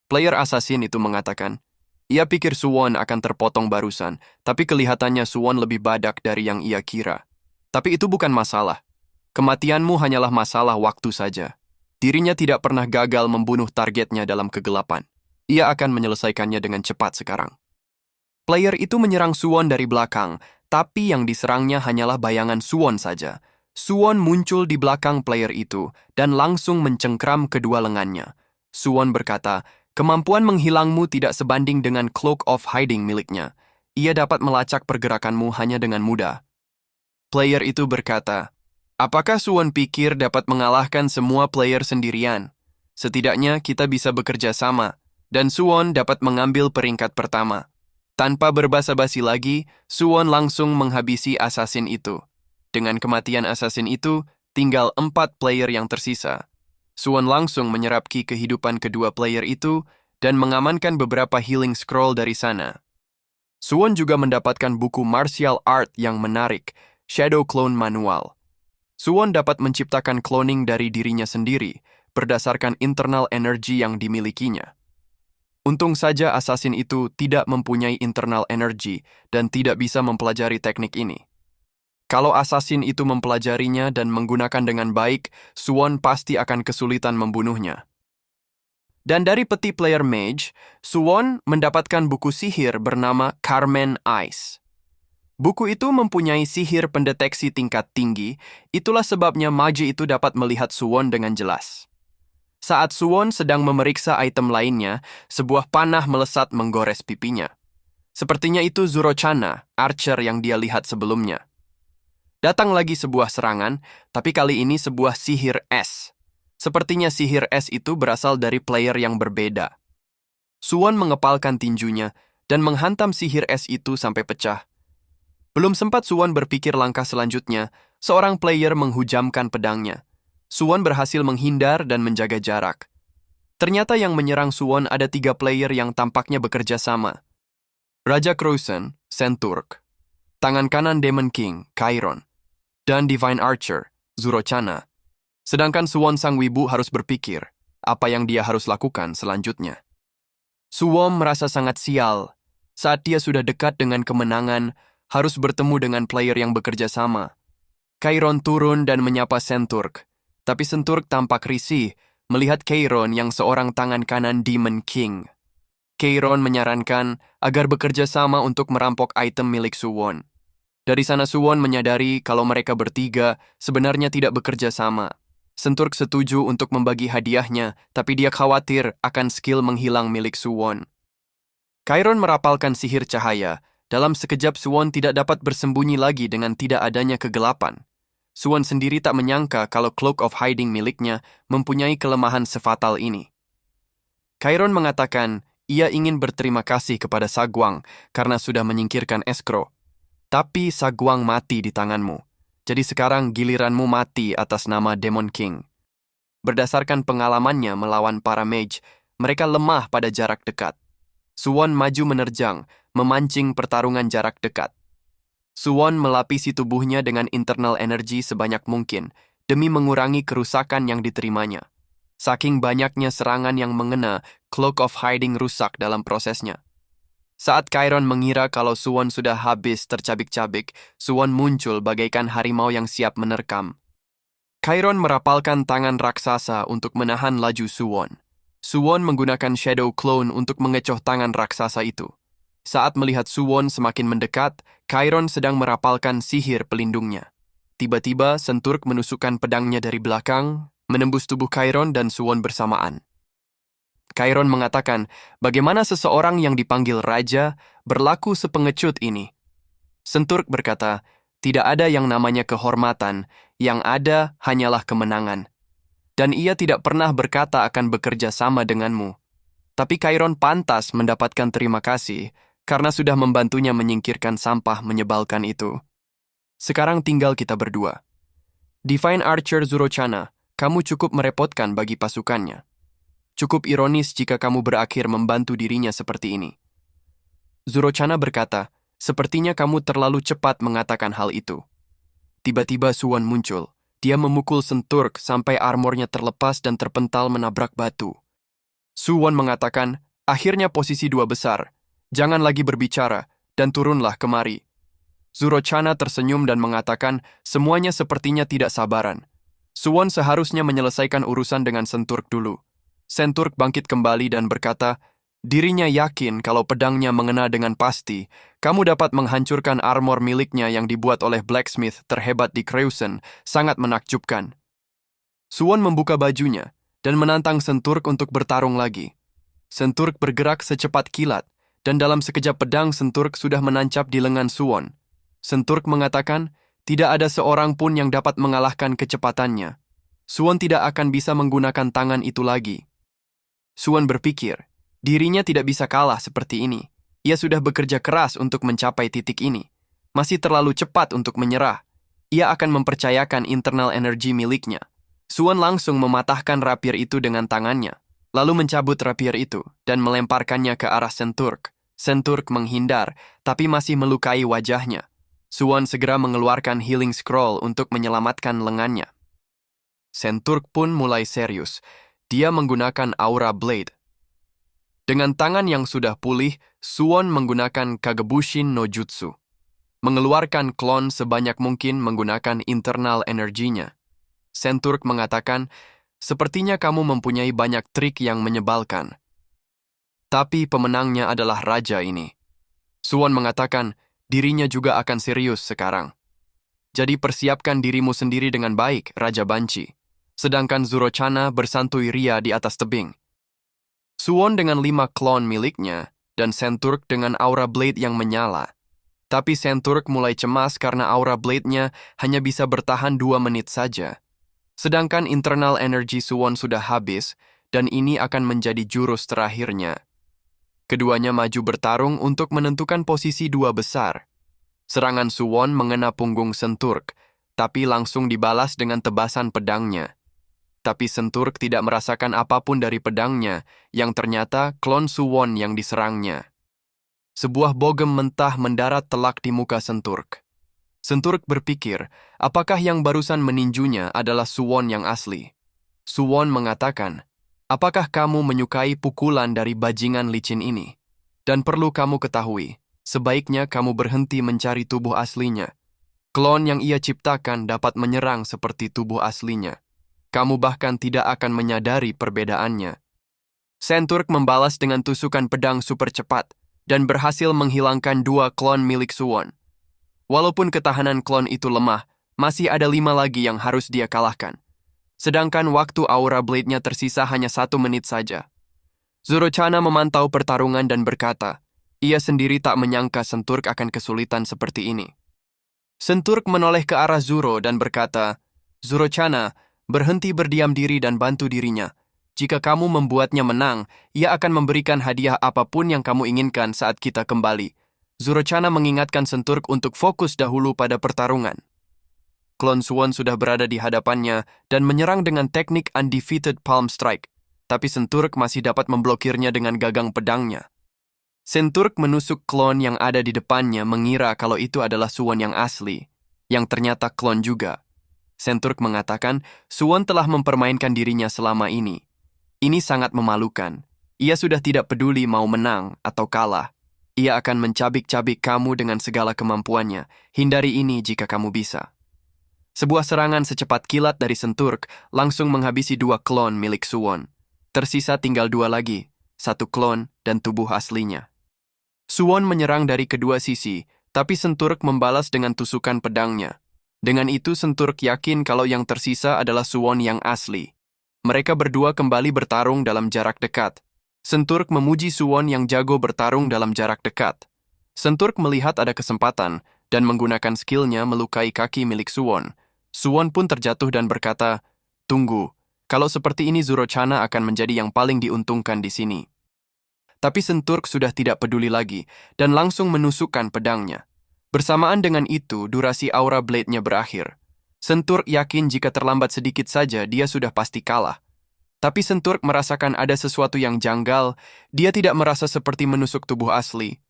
Player assassin itu mengatakan, ia pikir Suwon akan terpotong barusan, tapi kelihatannya Suwon lebih badak dari yang ia kira. Tapi itu bukan masalah. Kematianmu hanyalah masalah waktu saja. Dirinya tidak pernah gagal membunuh targetnya dalam kegelapan. Ia akan menyelesaikannya dengan cepat sekarang. Player itu menyerang Suwon dari belakang, tapi yang diserangnya hanyalah bayangan Suwon saja. Suwon muncul di belakang player itu dan langsung mencengkram kedua lengannya. Suwon berkata, kemampuan menghilangmu tidak sebanding dengan Cloak of Hiding miliknya. Ia dapat melacak pergerakanmu hanya dengan mudah. Player itu berkata, apakah Suwon pikir dapat mengalahkan semua player sendirian? Setidaknya kita bisa bekerja sama, dan Suwon dapat mengambil peringkat pertama. Tanpa berbasa-basi lagi, Suwon langsung menghabisi assassin itu. Dengan kematian assassin itu, tinggal 4 player yang tersisa. Suwon langsung menyerap ki kehidupan kedua player itu dan mengamankan beberapa healing scroll dari sana. Suwon juga mendapatkan buku martial art yang menarik, Shadow Clone Manual. Suwon dapat menciptakan cloning dari dirinya sendiri, berdasarkan internal energy yang dimilikinya. Untung saja assassin itu tidak mempunyai internal energy dan tidak bisa mempelajari teknik ini. Kalau assassin itu mempelajarinya dan menggunakan dengan baik, Suwon pasti akan kesulitan membunuhnya. Dan dari peti player mage, Suwon mendapatkan buku sihir bernama Carmen Ice. Buku itu mempunyai sihir pendeteksi tingkat tinggi, itulah sebabnya mage itu dapat melihat Suwon dengan jelas. Saat Suwon sedang memeriksa item lainnya, sebuah panah melesat menggores pipinya. Sepertinya itu Zurochana, archer yang dia lihat sebelumnya. Datang lagi sebuah serangan, tapi kali ini sebuah sihir es. Sepertinya sihir es itu berasal dari player yang berbeda. Suwon mengepalkan tinjunya dan menghantam sihir es itu sampai pecah. Belum sempat Suwon berpikir langkah selanjutnya, seorang player menghujamkan pedangnya. Suwon berhasil menghindar dan menjaga jarak. Ternyata yang menyerang Suwon ada 3 player yang tampaknya bekerja sama. Raja Crowson, Senturk. Tangan kanan Demon King, Chiron. Dan Divine Archer, Zurochana. Sedangkan Suwon sang wibu harus berpikir, apa yang dia harus lakukan selanjutnya. Suwon merasa sangat sial. Saat dia sudah dekat dengan kemenangan, harus bertemu dengan player yang bekerja sama. Chiron turun dan menyapa Senturk. Tapi Senturk tampak risih melihat Chiron yang seorang tangan kanan Demon King. Chiron menyarankan agar bekerja sama untuk merampok item milik Suwon. Dari sana Suwon menyadari kalau mereka bertiga sebenarnya tidak bekerja sama. Senturk setuju untuk membagi hadiahnya, tapi dia khawatir akan skill menghilang milik Suwon. Chiron merapalkan sihir cahaya. Dalam sekejap Suwon tidak dapat bersembunyi lagi dengan tidak adanya kegelapan. Suwon sendiri tak menyangka kalau Cloak of Hiding miliknya mempunyai kelemahan sefatal ini. Chiron mengatakan ia ingin berterima kasih kepada Sagwang karena sudah menyingkirkan Escrow. Tapi Sagwang mati di tanganmu. Jadi sekarang giliranmu mati atas nama Demon King. Berdasarkan pengalamannya melawan para mage, mereka lemah pada jarak dekat. Suwon maju menerjang, memancing pertarungan jarak dekat. Suwon melapisi tubuhnya dengan internal energy sebanyak mungkin, demi mengurangi kerusakan yang diterimanya. Saking banyaknya serangan yang mengena, Cloak of Hiding rusak dalam prosesnya. Saat Chiron mengira kalau Suwon sudah habis tercabik-cabik, Suwon muncul bagaikan harimau yang siap menerkam. Chiron merapalkan tangan raksasa untuk menahan laju Suwon. Suwon menggunakan Shadow Clone untuk mengecoh tangan raksasa itu. Saat melihat Suwon semakin mendekat, Chiron sedang merapalkan sihir pelindungnya. Tiba-tiba, Senturk menusukkan pedangnya dari belakang, menembus tubuh Chiron dan Suwon bersamaan. Chiron mengatakan, bagaimana seseorang yang dipanggil raja berlaku sepengecut ini? Senturk berkata, tidak ada yang namanya kehormatan, yang ada hanyalah kemenangan. Dan ia tidak pernah berkata akan bekerja sama denganmu. Tapi Chiron pantas mendapatkan terima kasih, karena sudah membantunya menyingkirkan sampah menyebalkan itu. Sekarang tinggal kita berdua. Divine Archer Zurochana, kamu cukup merepotkan bagi pasukannya. Cukup ironis jika kamu berakhir membantu dirinya seperti ini. Zurochana berkata, sepertinya kamu terlalu cepat mengatakan hal itu. Tiba-tiba Suwon muncul. Dia memukul Senturk sampai armornya terlepas dan terpental menabrak batu. Suwon mengatakan, akhirnya posisi 2 besar. Jangan lagi berbicara, dan turunlah kemari. Zurochana tersenyum dan mengatakan, semuanya sepertinya tidak sabaran. Suwon seharusnya menyelesaikan urusan dengan Senturk dulu. Senturk bangkit kembali dan berkata, dirinya yakin kalau pedangnya mengena dengan pasti, kamu dapat menghancurkan armor miliknya yang dibuat oleh blacksmith terhebat di Creuson, sangat menakjubkan. Suwon membuka bajunya dan menantang Senturk untuk bertarung lagi. Senturk bergerak secepat kilat, dan dalam sekejap pedang Senturk sudah menancap di lengan Suwon. Senturk mengatakan, tidak ada seorang pun yang dapat mengalahkan kecepatannya. Suwon tidak akan bisa menggunakan tangan itu lagi. Suwon berpikir, dirinya tidak bisa kalah seperti ini. Ia sudah bekerja keras untuk mencapai titik ini. Masih terlalu cepat untuk menyerah. Ia akan mempercayakan internal energi miliknya. Suwon langsung mematahkan rapier itu dengan tangannya, lalu mencabut rapier itu dan melemparkannya ke arah Senturk. Senturk menghindar, tapi masih melukai wajahnya. Suwon segera mengeluarkan healing scroll untuk menyelamatkan lengannya. Senturk pun mulai serius. Dia menggunakan Aura Blade. Dengan tangan yang sudah pulih, Suwon menggunakan Kagebushin no Jutsu. Mengeluarkan klon sebanyak mungkin menggunakan internal energinya. Senturk mengatakan, sepertinya kamu mempunyai banyak trik yang menyebalkan. Tapi pemenangnya adalah raja ini. Suwon mengatakan, Dirinya juga akan serius sekarang. Jadi persiapkan dirimu sendiri dengan baik, Raja Banci. Sedangkan Zurochana bersantui ria di atas tebing. Suwon dengan 5 klon miliknya, dan Senturk dengan aura blade yang menyala. Tapi Senturk mulai cemas karena aura blade-nya hanya bisa bertahan 2 menit saja. Sedangkan internal energy Suwon sudah habis, dan ini akan menjadi jurus terakhirnya. Keduanya maju bertarung untuk menentukan posisi 2 besar. Serangan Suwon mengena punggung Senturk, tapi langsung dibalas dengan tebasan pedangnya. Tapi Senturk tidak merasakan apapun dari pedangnya, yang ternyata klon Suwon yang diserangnya. Sebuah bogem mentah mendarat telak di muka Senturk. Senturk berpikir, apakah yang barusan meninjunya adalah Suwon yang asli? Suwon mengatakan, apakah kamu menyukai pukulan dari bajingan licin ini? Dan perlu kamu ketahui, sebaiknya kamu berhenti mencari tubuh aslinya. Klon yang ia ciptakan dapat menyerang seperti tubuh aslinya. Kamu bahkan tidak akan menyadari perbedaannya. Senturk membalas dengan tusukan pedang super cepat, dan berhasil menghilangkan 2 klon milik Suwon. Walaupun ketahanan klon itu lemah, masih ada 5 lagi yang harus dia kalahkan. Sedangkan waktu aura blade-nya tersisa hanya 1 menit saja. Zurochana memantau pertarungan dan berkata, ia sendiri tak menyangka Senturk akan kesulitan seperti ini. Senturk menoleh ke arah Zuro dan berkata, Zurochana, berhenti berdiam diri dan bantu dirinya. Jika kamu membuatnya menang, ia akan memberikan hadiah apapun yang kamu inginkan saat kita kembali. Zurochana mengingatkan Senturk untuk fokus dahulu pada pertarungan. Klon Suwon sudah berada di hadapannya dan menyerang dengan teknik undefeated palm strike, tapi Senturk masih dapat memblokirnya dengan gagang pedangnya. Senturk menusuk klon yang ada di depannya mengira kalau itu adalah Suwon yang asli, yang ternyata klon juga. Senturk mengatakan Suwon telah mempermainkan dirinya selama ini. Ini sangat memalukan. Ia sudah tidak peduli mau menang atau kalah. Ia akan mencabik-cabik kamu dengan segala kemampuannya. Hindari ini jika kamu bisa. Sebuah serangan secepat kilat dari Senturk langsung menghabisi 2 klon milik Suwon. Tersisa tinggal 2 lagi, 1 klon dan tubuh aslinya. Suwon menyerang dari kedua sisi, tapi Senturk membalas dengan tusukan pedangnya. Dengan itu Senturk yakin kalau yang tersisa adalah Suwon yang asli. Mereka berdua kembali bertarung dalam jarak dekat. Senturk memuji Suwon yang jago bertarung dalam jarak dekat. Senturk melihat ada kesempatan dan menggunakan skillnya melukai kaki milik Suwon. Suwon pun terjatuh dan berkata, tunggu, kalau seperti ini Zurochana akan menjadi yang paling diuntungkan di sini. Tapi Senturk sudah tidak peduli lagi dan langsung menusukkan pedangnya. Bersamaan dengan itu, durasi aura blade-nya berakhir. Senturk yakin jika terlambat sedikit saja dia sudah pasti kalah. Tapi Senturk merasakan ada sesuatu yang janggal, dia tidak merasa seperti menusuk tubuh asli.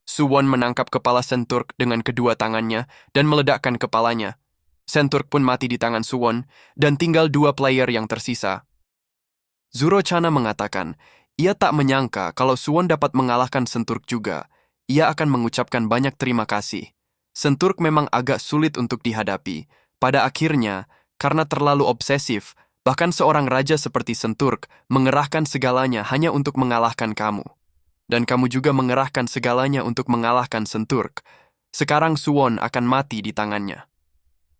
Suwon menangkap kepala Senturk dengan kedua tangannya dan meledakkan kepalanya. Senturk pun mati di tangan Suwon dan tinggal 2 player yang tersisa. Zurochana mengatakan, ia tak menyangka kalau Suwon dapat mengalahkan Senturk juga. Ia akan mengucapkan banyak terima kasih. Senturk memang agak sulit untuk dihadapi. Pada akhirnya, karena terlalu obsesif, bahkan seorang raja seperti Senturk mengerahkan segalanya hanya untuk mengalahkan kamu. Dan kamu juga mengerahkan segalanya untuk mengalahkan Senturk. Sekarang Suwon akan mati di tangannya.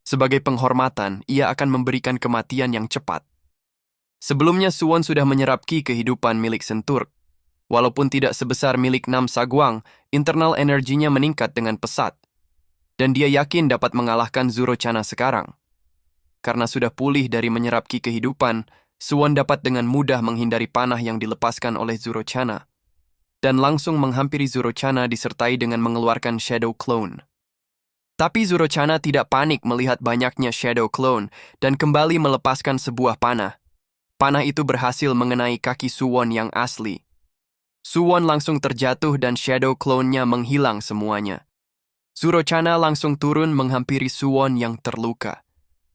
Sebagai penghormatan, ia akan memberikan kematian yang cepat. Sebelumnya Suwon sudah menyerap ki kehidupan milik Senturk. Walaupun tidak sebesar milik Nam Saguang, internal energinya meningkat dengan pesat. Dan dia yakin dapat mengalahkan Zurochana sekarang. Karena sudah pulih dari menyerap ki kehidupan, Suwon dapat dengan mudah menghindari panah yang dilepaskan oleh Zurochana. Dan langsung menghampiri Zurochana disertai dengan mengeluarkan Shadow Clone. Tapi Zurochana tidak panik melihat banyaknya Shadow Clone dan kembali melepaskan sebuah panah. Panah itu berhasil mengenai kaki Suwon yang asli. Suwon langsung terjatuh dan Shadow Clone-nya menghilang semuanya. Zurochana langsung turun menghampiri Suwon yang terluka.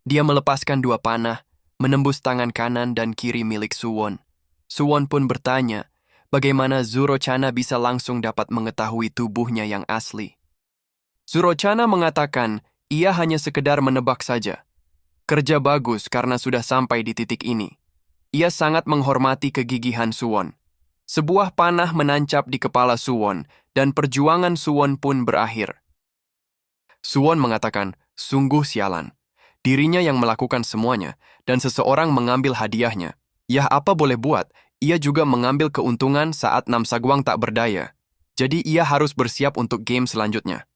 Dia melepaskan 2 panah, menembus tangan kanan dan kiri milik Suwon. Suwon pun bertanya, bagaimana Zurochana bisa langsung dapat mengetahui tubuhnya yang asli. Zurochana mengatakan, ia hanya sekedar menebak saja. Kerja bagus karena sudah sampai di titik ini. Ia sangat menghormati kegigihan Suwon. Sebuah panah menancap di kepala Suwon, dan perjuangan Suwon pun berakhir. Suwon mengatakan, sungguh sialan. Dirinya yang melakukan semuanya, dan seseorang mengambil hadiahnya. Yah apa boleh buat, ia juga mengambil keuntungan saat Nam Saguang tak berdaya. Jadi ia harus bersiap untuk game selanjutnya.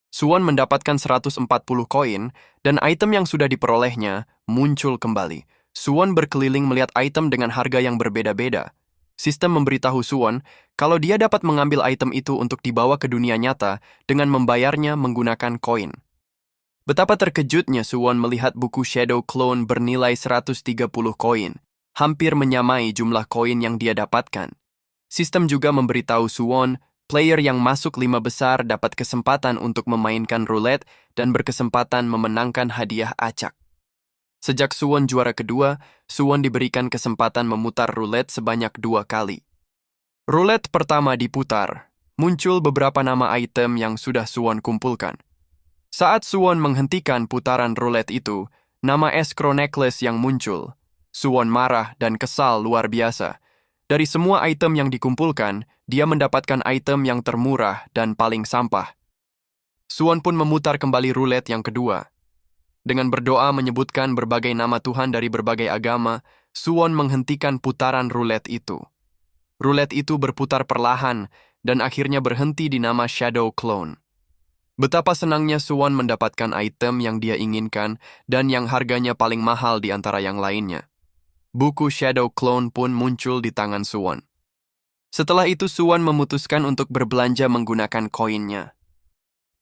Suwon mendapatkan 140 koin, dan item yang sudah diperolehnya muncul kembali. Suwon berkeliling melihat item dengan harga yang berbeda-beda. Sistem memberitahu Suwon kalau dia dapat mengambil item itu untuk dibawa ke dunia nyata dengan membayarnya menggunakan koin. Betapa terkejutnya Suwon melihat buku Shadow Clone bernilai 130 koin, hampir menyamai jumlah koin yang dia dapatkan. Sistem juga memberitahu Suwon player yang masuk 5 besar dapat kesempatan untuk memainkan roulette dan berkesempatan memenangkan hadiah acak. Sejak Suwon juara kedua, Suwon diberikan kesempatan memutar roulette sebanyak 2 kali. Roulette pertama diputar, muncul beberapa nama item yang sudah Suwon kumpulkan. Saat Suwon menghentikan putaran roulette itu, nama Escrow Necklace yang muncul. Suwon marah dan kesal luar biasa. Dari semua item yang dikumpulkan, dia mendapatkan item yang termurah dan paling sampah. Suwon pun memutar kembali roulette yang kedua. Dengan berdoa menyebutkan berbagai nama Tuhan dari berbagai agama, Suwon menghentikan putaran roulette itu. Roulette itu berputar perlahan dan akhirnya berhenti di nama Shadow Clone. Betapa senangnya Suwon mendapatkan item yang dia inginkan dan yang harganya paling mahal di antara yang lainnya. Buku Shadow Clone pun muncul di tangan Suwon. Setelah itu Suwon memutuskan untuk berbelanja menggunakan koinnya.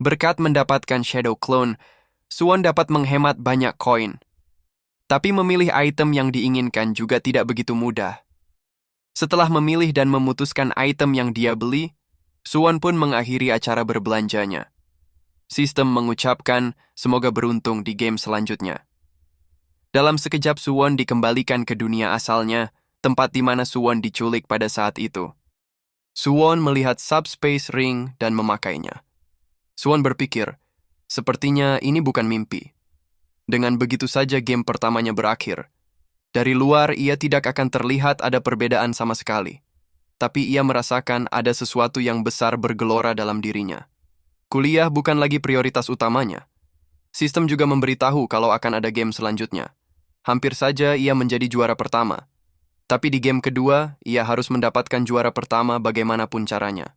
Berkat mendapatkan Shadow Clone, Suwon dapat menghemat banyak koin. Tapi memilih item yang diinginkan juga tidak begitu mudah. Setelah memilih dan memutuskan item yang dia beli, Suwon pun mengakhiri acara berbelanjanya. Sistem mengucapkan semoga beruntung di game selanjutnya. Dalam sekejap Suwon dikembalikan ke dunia asalnya, tempat di mana Suwon diculik pada saat itu. Suwon melihat subspace ring dan memakainya. Suwon berpikir, sepertinya ini bukan mimpi. Dengan begitu saja game pertamanya berakhir. Dari luar ia tidak akan terlihat ada perbedaan sama sekali. Tapi ia merasakan ada sesuatu yang besar bergelora dalam dirinya. Kuliah bukan lagi prioritas utamanya. Sistem juga memberitahu kalau akan ada game selanjutnya. Hampir saja ia menjadi juara pertama. Tapi di game kedua, ia harus mendapatkan juara pertama bagaimanapun caranya.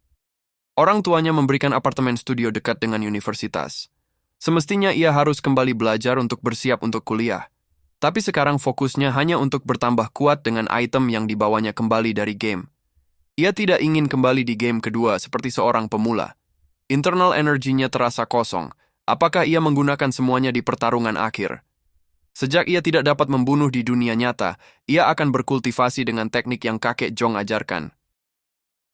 Orang tuanya memberikan apartemen studio dekat dengan universitas. Semestinya ia harus kembali belajar untuk bersiap untuk kuliah. Tapi sekarang fokusnya hanya untuk bertambah kuat dengan item yang dibawanya kembali dari game. Ia tidak ingin kembali di game kedua seperti seorang pemula. Internal energinya terasa kosong. Apakah ia menggunakan semuanya di pertarungan akhir? Sejak ia tidak dapat membunuh di dunia nyata, ia akan berkultivasi dengan teknik yang kakek Jong ajarkan.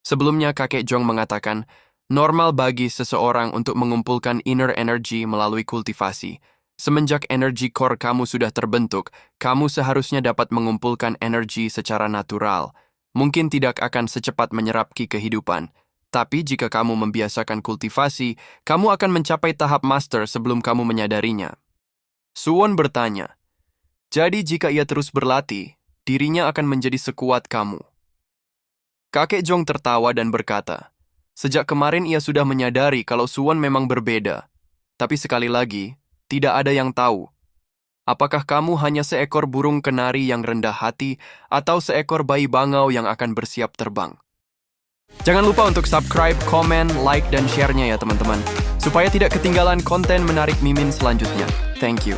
Sebelumnya kakek Jong mengatakan, normal bagi seseorang untuk mengumpulkan inner energy melalui kultivasi. Semenjak energi core kamu sudah terbentuk, kamu seharusnya dapat mengumpulkan energi secara natural. Mungkin tidak akan secepat menyerap ki kehidupan. Tapi jika kamu membiasakan kultivasi, kamu akan mencapai tahap master sebelum kamu menyadarinya. Suwon bertanya, jadi jika ia terus berlatih, dirinya akan menjadi sekuat kamu. Kakek Jong tertawa dan berkata, sejak kemarin ia sudah menyadari kalau Suwon memang berbeda. Tapi sekali lagi, tidak ada yang tahu. Apakah kamu hanya seekor burung kenari yang rendah hati atau seekor bayi bangau yang akan bersiap terbang? Jangan lupa untuk subscribe, komen, like, dan share-nya ya teman-teman. Supaya tidak ketinggalan konten menarik Mimin selanjutnya. Thank you.